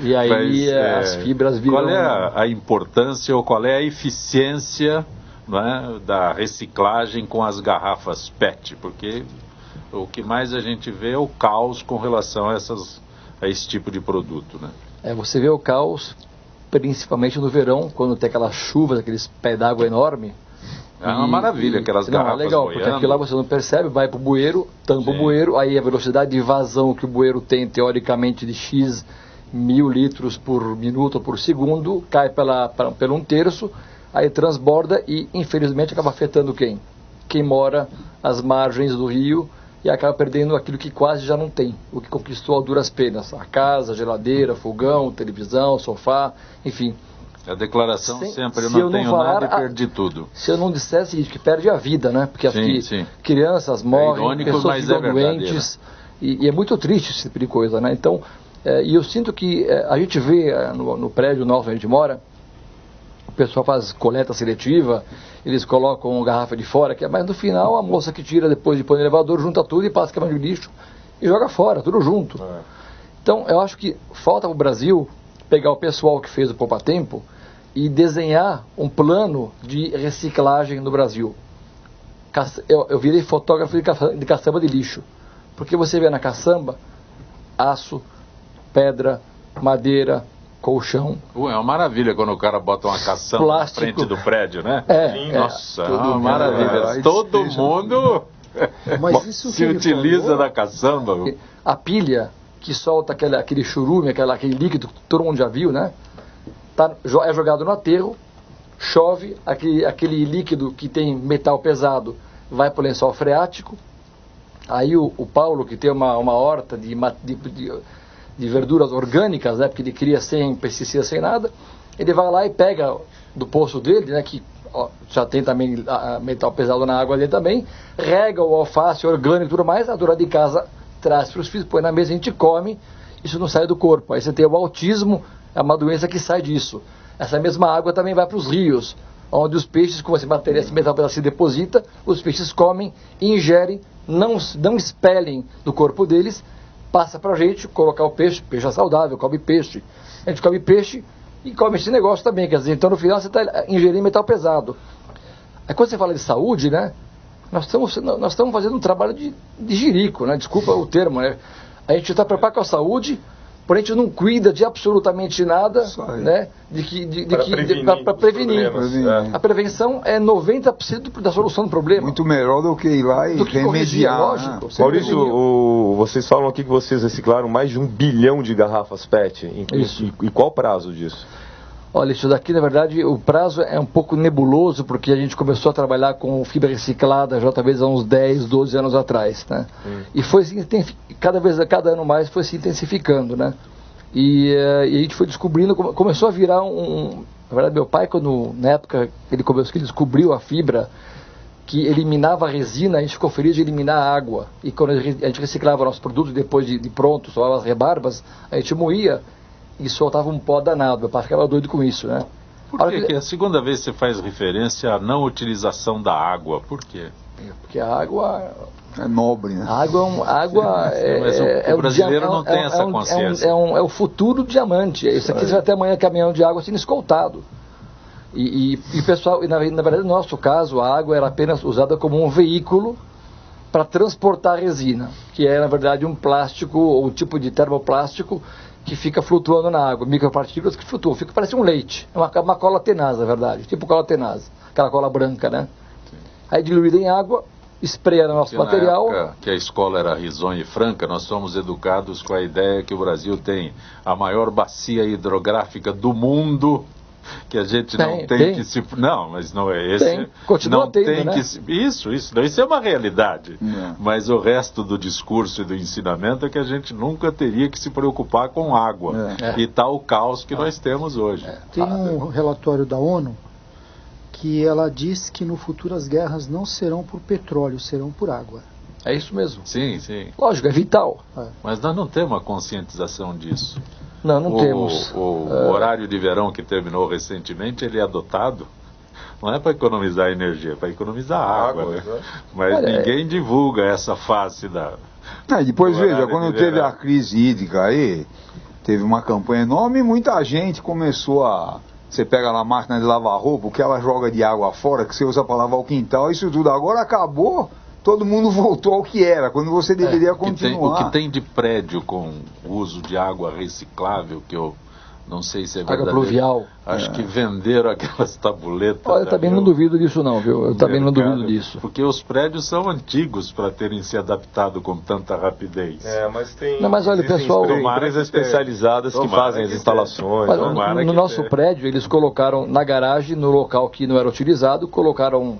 E aí as fibras viram...
Qual é a importância ou qual é a eficiência, não é, da reciclagem com as garrafas PET? Porque o que mais a gente vê é o caos com relação a esse tipo de produto, né?
Você vê o caos, principalmente no verão, quando tem aquelas chuvas, aqueles pés d'água enorme.
É uma maravilha, aquelas garrafas.
É legal,
boiando.
porque aquilo lá você não percebe, vai pro bueiro, tampa o bueiro, aí a velocidade de vazão que o bueiro tem, teoricamente, de X 1000 litros por minuto ou por segundo, cai pelo 1/3, aí transborda e, infelizmente, acaba afetando quem? Quem mora às margens do rio e acaba perdendo aquilo que quase já não tem, o que conquistou a duras penas, a casa, a geladeira, fogão, televisão, sofá, enfim.
A declaração sempre, eu não tenho nada e perdi tudo.
Se eu não dissesse isso, que perde a vida, né? Porque crianças morrem,
irônico,
pessoas ficam doentes, e é muito triste esse tipo de coisa, né? Então, e eu sinto que a gente vê no prédio nosso onde a gente mora, o pessoal faz coleta seletiva, eles colocam garrafa de fora, mas no final a moça que tira depois de pôr no elevador, junta tudo e passa caminhão de lixo e joga fora, tudo junto. Então, eu acho que falta para o Brasil pegar o pessoal que fez o Poupa Tempo e desenhar um plano de reciclagem no Brasil. Eu virei fotógrafo de caçamba de lixo, porque você vê na caçamba aço, pedra, madeira, colchão.
É uma maravilha quando o cara bota uma caçamba plástico na frente do prédio, né? Nossa, é uma maravilha. Todo mundo se utiliza da caçamba.
A pilha que solta aquele churume, aquele líquido que todo mundo já viu, né? É jogado no aterro, chove, aquele líquido que tem metal pesado vai para o lençol freático. Aí o Paulo, que tem uma horta de verduras orgânicas, né, porque ele cria sem pesticida, sem nada, ele vai lá e pega do poço dele, né, que já tem também metal pesado na água dele também, rega o alface orgânico e tudo mais, a dona de casa traz para os filhos, põe na mesa, a gente come, isso não sai do corpo. Aí você tem o autismo, é uma doença que sai disso. Essa mesma água também vai para os rios, onde os peixes, como esse material, esse metal pesado se deposita, os peixes comem, ingerem, não expelem do corpo deles, passa para a gente colocar o peixe é saudável, come peixe. A gente come peixe e come esse negócio também, quer dizer, então no final você está ingerindo metal pesado. Aí quando você fala de saúde, né, nós estamos fazendo um trabalho de jirico, né, desculpa o termo, né, a gente está preocupado com a saúde, porém a gente não cuida de absolutamente nada, né, para prevenir. A prevenção é 90% da solução do problema.
Muito melhor do que ir lá e remediar.
Lógico.
Né?
Maurício, vocês falam aqui que vocês reciclaram mais de 1 bilhão de garrafas PET. E qual o prazo disso?
Olha, isso daqui, na verdade, o prazo é um pouco nebuloso, porque a gente começou a trabalhar com fibra reciclada já talvez há uns 10, 12 anos atrás, né? E foi cada ano mais foi se intensificando, né? E a gente foi descobrindo, começou a virar na verdade, meu pai, na época ele descobriu a fibra, que eliminava a resina, a gente ficou feliz de eliminar a água. E quando a gente reciclava nossos produtos depois de pronto, só as rebarbas, a gente moía e soltava um pó danado. Meu pai ficava doido com isso, né?
Por que a segunda vez você faz referência à não utilização da água? Por quê?
Porque a água
é nobre, né?
A água
mas o brasileiro não tem essa consciência.
É o futuro do diamante. Isso aqui vai até amanhã caminhão de água sendo escoltado. E pessoal, na verdade, no nosso caso, a água era apenas usada como um veículo para transportar a resina, que é, na verdade, um plástico, ou um tipo de termoplástico que fica flutuando na água, micropartículas que flutuam, parece um leite, é uma cola tenaz, na verdade, tipo cola tenaz, aquela cola branca, né? Aí diluída em água, espreia no nosso material.
Na época que a escola era risonha e franca, nós fomos educados com a ideia que o Brasil tem a maior bacia hidrográfica do mundo, que a gente não tem que se... Não, mas não é esse.
Tem. Continua
não
tendo,
tem
né?
que se... Isso é uma realidade. Mas o resto do discurso e do ensinamento é que a gente nunca teria que se preocupar com água. E tal o caos que nós temos hoje.
Tem um relatório da ONU que ela diz que no futuro as guerras não serão por petróleo, serão por água.
É isso mesmo.
Sim, sim.
Lógico, é vital.
Mas nós não temos uma conscientização disso.
Não temos.
O horário de verão que terminou recentemente, ele é adotado, não é para economizar energia, é para economizar água. Né? Mas ninguém divulga essa face da...
depois veja, quando teve a crise hídrica aí, teve uma campanha enorme e muita gente começou a... Você pega lá a máquina de lavar roupa, o que ela joga de água fora, que você usa para lavar o quintal, isso tudo agora acabou, todo mundo voltou ao que era, quando você deveria continuar.
O que tem de prédio com uso de água reciclável, que eu não sei se é verdadeiro.
Água pluvial.
Acho que venderam aquelas tabuletas.
Olha, eu também não duvido disso não, viu? Eu também não duvido disso.
Porque os prédios são antigos para terem se adaptado com tanta rapidez.
Mas tem...
Não, mas olha, pessoal...
Empresas especializadas que fazem as instalações.
Mas no nosso prédio, eles colocaram na garagem, no local que não era utilizado, colocaram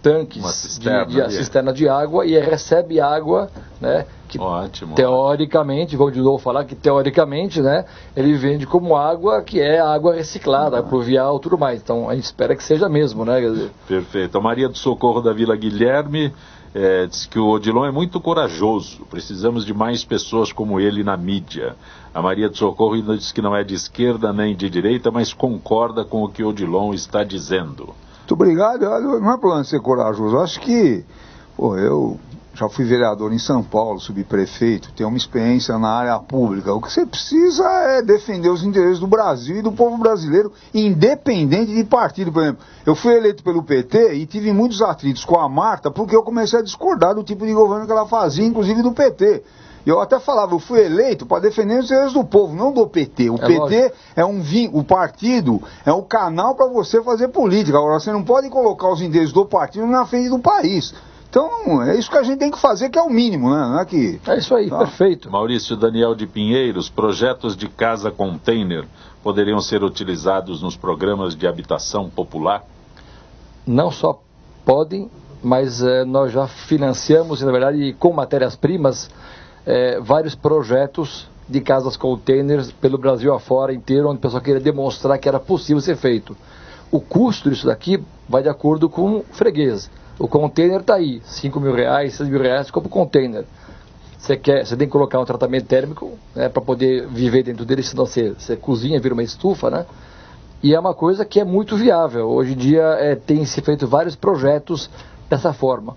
tanques de cisterna de água e recebe água, né? Que
ótimo.
Teoricamente, vou de novo falar que teoricamente, né? Ele vende como água que é água reciclada, pluvial, tudo mais. Então a gente espera que seja mesmo, né?
Perfeito. A Maria do Socorro da Vila Guilherme diz que o Odilon é muito corajoso. Precisamos de mais pessoas como ele na mídia. A Maria do Socorro ainda diz que não é de esquerda nem de direita, mas concorda com o que o Odilon está dizendo.
Muito obrigado. Não é problema de ser corajoso. Eu acho que, eu já fui vereador em São Paulo, subprefeito, tenho uma experiência na área pública. O que você precisa é defender os interesses do Brasil e do povo brasileiro, independente de partido. Por exemplo, eu fui eleito pelo PT e tive muitos atritos com a Marta, porque eu comecei a discordar do tipo de governo que ela fazia, inclusive do PT. Eu até falava, eu fui eleito para defender os interesses do povo, não do PT. O PT é o partido é um canal para você fazer política. Agora, você não pode colocar os interesses do partido na frente do país. Então, é isso que a gente tem que fazer, que é o mínimo, né? Não é que...
É isso aí, perfeito.
Maurício Daniel de Pinheiros, projetos de casa container poderiam ser utilizados nos programas de habitação popular?
Não só podem, mas nós já financiamos, na verdade, com matérias-primas, vários projetos de casas containers pelo Brasil afora inteiro, onde o pessoal queria demonstrar que era possível ser feito. O custo disso daqui vai de acordo com o freguês. O container está aí, R$5.000, R$6.000, compra o container. Você tem que colocar um tratamento térmico, né, para poder viver dentro dele, senão você cozinha, vira uma estufa, né? E é uma coisa que é muito viável. Hoje em dia tem se feito vários projetos dessa forma.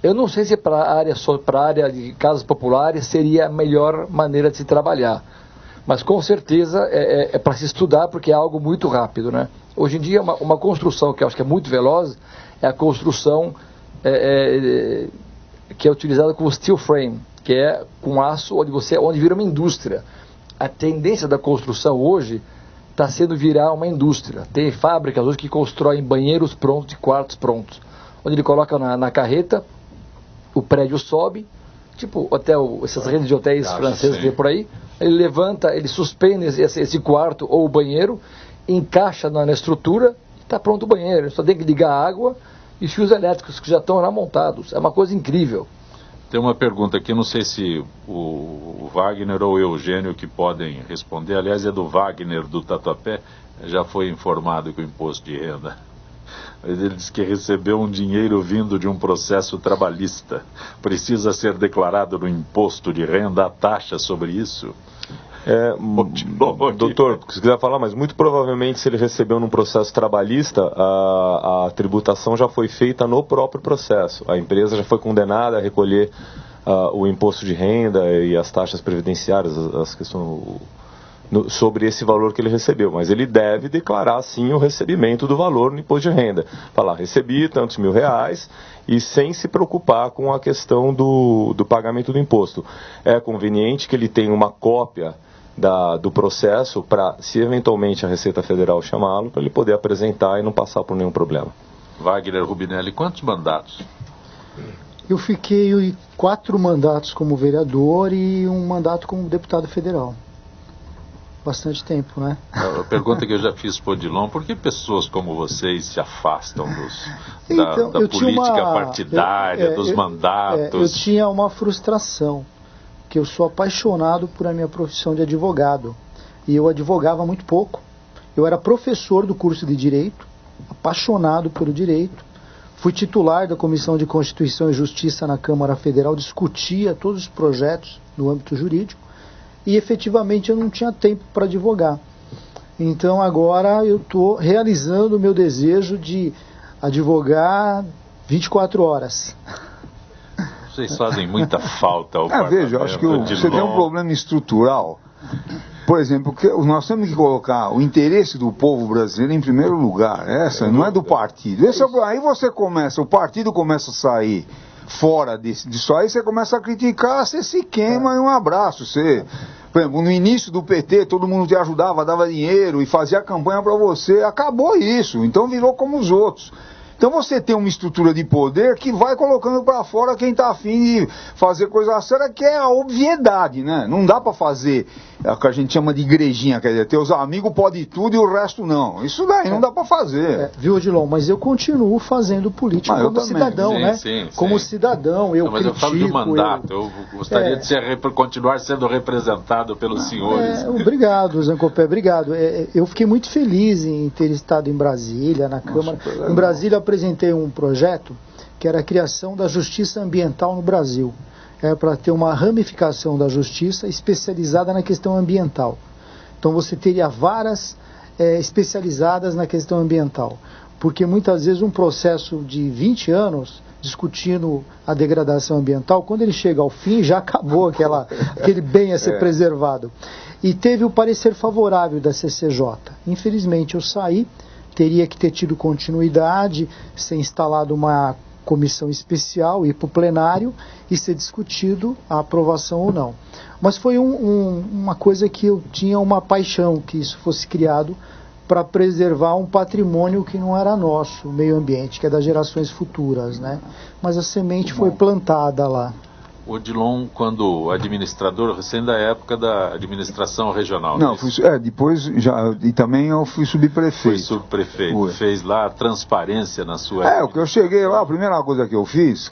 Eu não sei se para a área de casas populares seria a melhor maneira de se trabalhar, mas com certeza é para se estudar, porque é algo muito rápido, né? Hoje em dia uma construção que eu acho que é muito veloz é a construção que é utilizada com steel frame, que é com aço onde vira uma indústria. A tendência da construção hoje está sendo virar uma indústria. Tem fábricas hoje que constroem banheiros prontos e quartos prontos, onde ele coloca na carreta, o prédio sobe, tipo essas redes de hotéis franceses que tem por aí, ele levanta, ele suspende esse quarto ou o banheiro, encaixa na estrutura e está pronto o banheiro. Ele só tem que ligar a água e fios elétricos que já estão lá montados. É uma coisa incrível.
Tem uma pergunta aqui, não sei se o Wagner ou o Eugênio que podem responder. Aliás, é do Wagner do Tatuapé, já foi informado com o imposto de renda. Mas ele diz que recebeu um dinheiro vindo de um processo trabalhista. Precisa ser declarado no imposto de renda a taxa sobre isso?
Doutor, se quiser falar, mas muito provavelmente se ele recebeu num processo trabalhista, a tributação já foi feita no próprio processo. A empresa já foi condenada a recolher o imposto de renda e as taxas previdenciárias, as questões sobre esse valor que ele recebeu. Mas ele deve declarar, sim, o recebimento do valor no imposto de renda. Falar, recebi tantos R$1.000 e sem se preocupar com a questão do pagamento do imposto. É conveniente que ele tenha uma cópia do processo para, se eventualmente a Receita Federal chamá-lo, para ele poder apresentar e não passar por nenhum problema.
Wagner Rubinelli, quantos mandatos?
Eu fiquei 4 mandatos como vereador e um mandato como deputado federal. Bastante tempo, né?
A pergunta que eu já fiz para o Odilon, por que pessoas como vocês se afastam da política partidária, dos mandatos?
Eu tinha uma frustração, que eu sou apaixonado por a minha profissão de advogado. E eu advogava muito pouco. Eu era professor do curso de Direito, apaixonado pelo direito. Fui titular da Comissão de Constituição e Justiça na Câmara Federal, discutia todos os projetos no âmbito jurídico. E efetivamente eu não tinha tempo para advogar. Então agora eu estou realizando o meu desejo de advogar 24 horas.
Vocês fazem muita falta ao parlamento.
Veja, eu acho que você tem um problema estrutural. Por exemplo, nós temos que colocar o interesse do povo brasileiro em primeiro lugar. Não é do partido. Aí o partido começa a sair fora disso aí, você começa a criticar, você se queima em um abraço. Por exemplo, no início do PT, todo mundo te ajudava, dava dinheiro e fazia campanha para você. Acabou isso, então virou como os outros. Então você tem uma estrutura de poder que vai colocando para fora quem está afim de fazer coisa séria, que é a obviedade, né? Não dá para fazer o que a gente chama de igrejinha, quer dizer, teus amigos podem tudo e o resto não. Isso daí não dá para fazer.
Viu, Odilon? Mas eu continuo fazendo política como cidadão,
sim,
né?
Sim.
Como cidadão, eu critico.
Mas eu falo de mandato, eu gostaria de continuar sendo representado pelos senhores.
Obrigado, Zancopé, obrigado. Eu fiquei muito feliz em ter estado em Brasília, na Câmara. Em Brasília eu apresentei um projeto que era a criação da justiça ambiental no Brasil. Para ter uma ramificação da justiça especializada na questão ambiental. Então você teria varas especializadas na questão ambiental. Porque muitas vezes um processo de 20 anos discutindo a degradação ambiental, quando ele chega ao fim, já acabou aquele bem a ser preservado. E teve o parecer favorável da CCJ. Infelizmente eu saí, teria que ter tido continuidade, ser instalado uma comissão especial, ir para o plenário e ser discutido a aprovação ou não. Mas foi uma coisa que eu tinha uma paixão, que isso fosse criado para preservar um patrimônio que não era nosso, o meio ambiente, que é das gerações futuras, né? Mas a semente foi plantada lá.
O Odilon, quando administrador, recém da época da administração regional.
Não, depois e também eu fui subprefeito.
Foi subprefeito, fez lá a transparência na sua...
o que eu cheguei lá, a primeira coisa que eu fiz,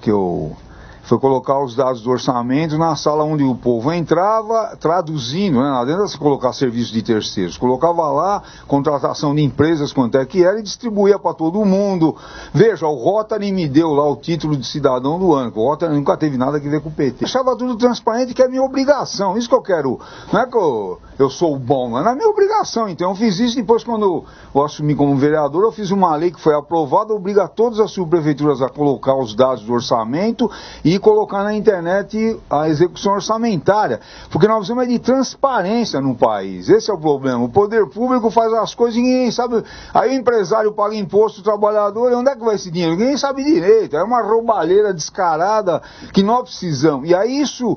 foi colocar os dados do orçamento na sala onde o povo entrava, traduzindo, né? Não adianta se colocar serviço de terceiros. Colocava lá, contratação de empresas, quanto é que era, e distribuía para todo mundo. Veja, o Rotary me deu lá o título de cidadão do ano, que o Rotary nunca teve nada a ver com o PT. Deixava tudo transparente, que é minha obrigação. Isso que eu quero. Não é que eu sou o bom, mas é minha obrigação. Então eu fiz isso, depois quando eu assumi como vereador, eu fiz uma lei que foi aprovada, obriga todas as subprefeituras a colocar os dados do orçamento e colocar na internet a execução orçamentária, porque nós precisamos de transparência no país. Esse é o problema. O poder público faz as coisas e ninguém sabe. Aí o empresário paga imposto, o trabalhador, e onde é que vai esse dinheiro? Ninguém sabe direito. É uma roubalheira descarada que nós precisamos. E aí isso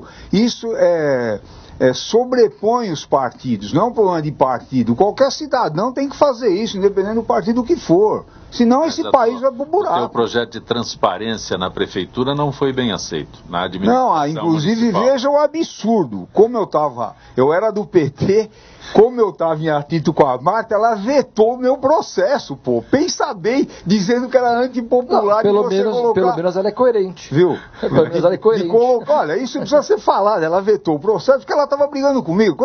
sobrepõe os partidos. Não é um problema de partido. Qualquer cidadão tem que fazer isso, independente do partido que for. Senão esse país vai pro buraco.
O seu projeto de transparência na prefeitura não foi bem aceito, na administração
Não, inclusive
municipal.
Veja o absurdo. Como eu era do PT, como eu estava em atrito com a Marta, ela vetou o meu processo, pô. Pensa bem, dizendo que era antipopular.
Não, pelo menos ela é coerente.
Viu?
Pelo menos ela é coerente.
Olha, isso precisa ser falado. Ela vetou o processo porque ela estava brigando comigo.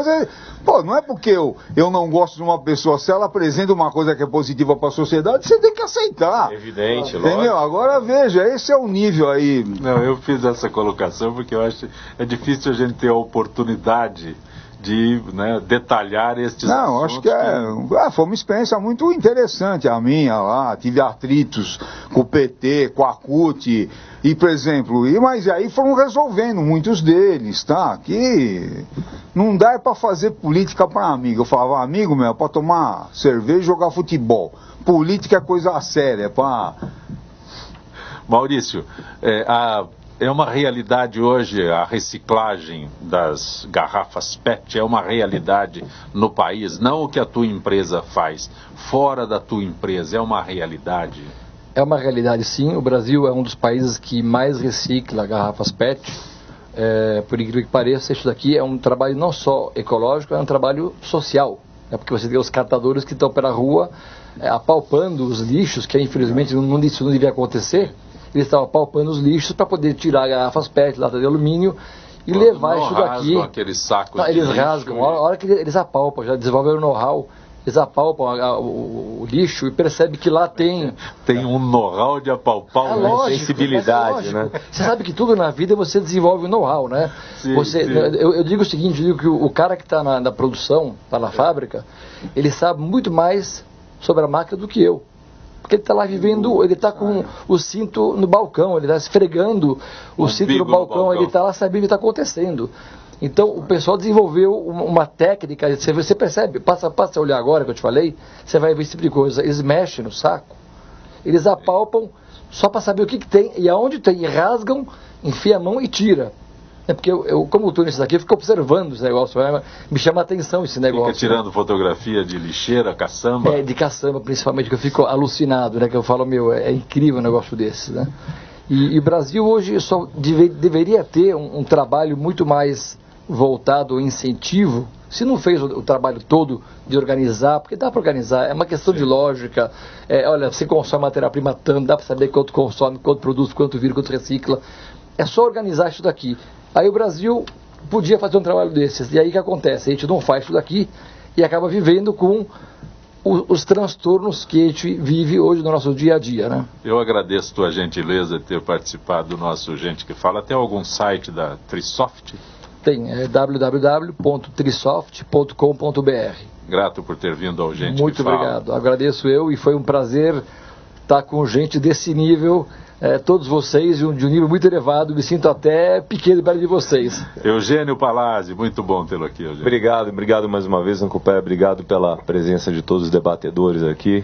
Pô, não é porque eu não gosto de uma pessoa, se ela apresenta uma coisa que é positiva para a sociedade, você tem que aceitar.
Evidente,
entendeu?
Lógico.
Agora veja, esse é o nível aí.
Não, eu fiz essa colocação porque eu acho é difícil a gente ter a oportunidade de, né, detalhar estes assuntos.
Não, acho que foi uma experiência muito interessante a minha lá. Tive atritos com o PT, com a CUT, e, por exemplo, mas aí foram resolvendo muitos deles, tá? Que não dá para fazer política para amigo. Eu falava, amigo meu, é para tomar cerveja e jogar futebol. Política é coisa séria, é para...
Maurício, é uma realidade hoje, a reciclagem das garrafas PET é uma realidade no país, não o que a tua empresa faz, fora da tua empresa, é uma realidade?
É uma realidade, sim. O Brasil é um dos países que mais recicla garrafas PET. Por incrível que pareça, isso daqui é um trabalho não só ecológico, é um trabalho social. Porque você tem os catadores que estão pela rua apalpando os lixos, que infelizmente isso não devia acontecer. Eles estavam apalpando os lixos para poder tirar garrafas PET, lata de alumínio e levar isso daqui.
Aqueles sacos
não, eles rasgam. A hora que eles apalpam, já desenvolveram o know-how, eles apalpam o lixo e percebem que lá tem...
Tem um know-how de apalpar
uma
sensibilidade, né?
Você sabe que tudo na vida você desenvolve o know-how, né?
Sim,
sim. Eu digo o seguinte, eu digo que o cara que está na produção, está na fábrica, ele sabe muito mais sobre a máquina do que eu. Porque ele está lá vivendo, ele está com o cinto no balcão, ele está esfregando o cinto no balcão, ele está lá sabendo o que está acontecendo. Então o pessoal desenvolveu uma técnica, você percebe, passa a olhar agora que eu te falei, você vai ver esse tipo de coisa. Eles mexem no saco, eles apalpam só para saber o que tem e aonde tem, e rasgam, enfia a mão e tira. Porque eu como estou nisso daqui, eu fico observando esse negócio, me chama a atenção esse negócio.
Fica tirando fotografia de lixeira, caçamba?
De caçamba principalmente, que eu fico alucinado, né? Que eu falo, é incrível um negócio desse, né? E o Brasil hoje só deveria ter um trabalho muito mais voltado ao incentivo, se não fez o trabalho todo de organizar, porque dá para organizar, é uma questão de lógica, olha, você consome matéria-prima tanto, dá para saber quanto consome, quanto produz, quanto vira, quanto recicla, é só organizar isso daqui. Aí o Brasil podia fazer um trabalho desses, e aí o que acontece? A gente não faz isso daqui e acaba vivendo com os transtornos que a gente vive hoje no nosso dia a dia, né?
Eu agradeço a tua gentileza de ter participado do nosso Gente que Fala. Tem algum site da Trisoft?
Tem, www.trisoft.com.br.
Grato por ter vindo ao Gente
Muito
que Fala.
Muito obrigado, agradeço eu e foi um prazer estar com gente desse nível, todos vocês de um nível muito elevado, me sinto até pequeno perto de vocês.
Eugênio Palazzi, muito bom tê-lo aqui, Eugênio.
Obrigado mais uma vez, Zancopé, obrigado pela presença de todos os debatedores aqui.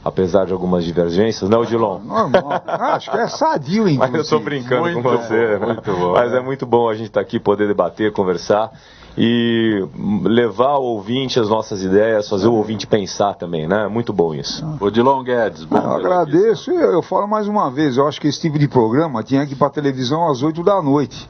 Apesar de algumas divergências, não, Odilon?
Normal. Acho que é sadio, inclusive.
Mas eu estou brincando
muito
com você.
Bom, muito bom.
Mas é muito bom a gente estar aqui, poder debater, conversar e levar ao ouvinte as nossas ideias, fazer o ouvinte pensar também, né? Muito bom isso.
Odilon Guedes, bom.
Eu agradeço e eu falo mais uma vez, eu acho que esse tipo de programa tinha que ir para a televisão às 8 da noite.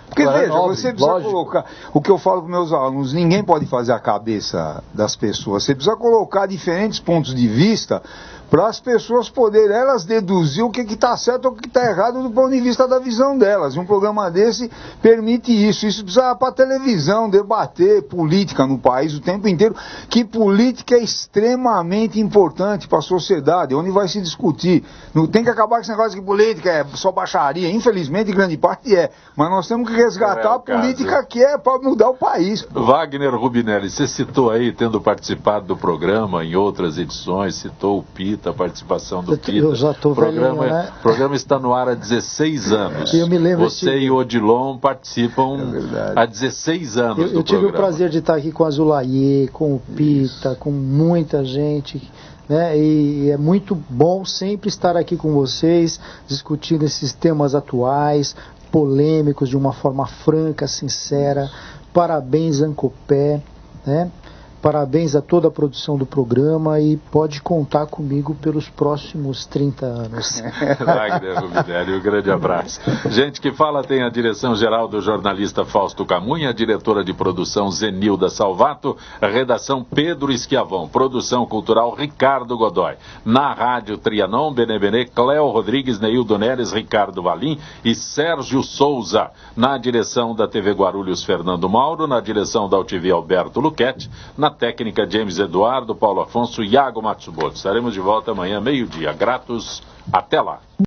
Porque veja, você precisa colocar, o que eu falo para meus alunos, ninguém pode fazer a cabeça das pessoas, você precisa colocar diferentes pontos de vista para as pessoas poderem elas deduzir o que está certo ou o que está errado do ponto de vista da visão delas. E um programa desse permite isso. Isso precisa para a televisão, debater política no país o tempo inteiro, que política é extremamente importante para a sociedade, onde vai se discutir. Não tem que acabar com esse negócio de que política é só baixaria, infelizmente grande parte mas nós temos que resgatar a política que é para mudar o país. Pô.
Wagner Rubinelli, você citou aí, tendo participado do programa em outras edições, citou o PITA, a participação do PITA.
Eu já estou velhinho, né?
O programa está no ar há 16 anos.
Eu me lembro
você e o Odilon participam há 16 anos
eu tive o prazer de estar aqui com a Zulaye, com o PITA, com muita gente, né? E é muito bom sempre estar aqui com vocês, discutindo esses temas atuais, polêmicos, de uma forma franca, sincera. Parabéns, Zancopé, né? Parabéns a toda a produção do programa e pode contar comigo pelos próximos 30 anos.
Wagner Rubidelli, um grande abraço. Gente que fala tem a direção geral do jornalista Fausto Camunha, a diretora de produção Zenilda Salvato, a redação Pedro Esquiavão, produção cultural Ricardo Godoy. Na rádio Trianon, Benebenê, Cléo Rodrigues, Neildo Neres, Ricardo Valim e Sérgio Souza. Na direção da TV Guarulhos, Fernando Mauro, na direção da UTV Alberto Luquete, na técnica James Eduardo, Paulo Afonso e Iago Matsumoto. Estaremos de volta amanhã, meio-dia. Gratos, até lá.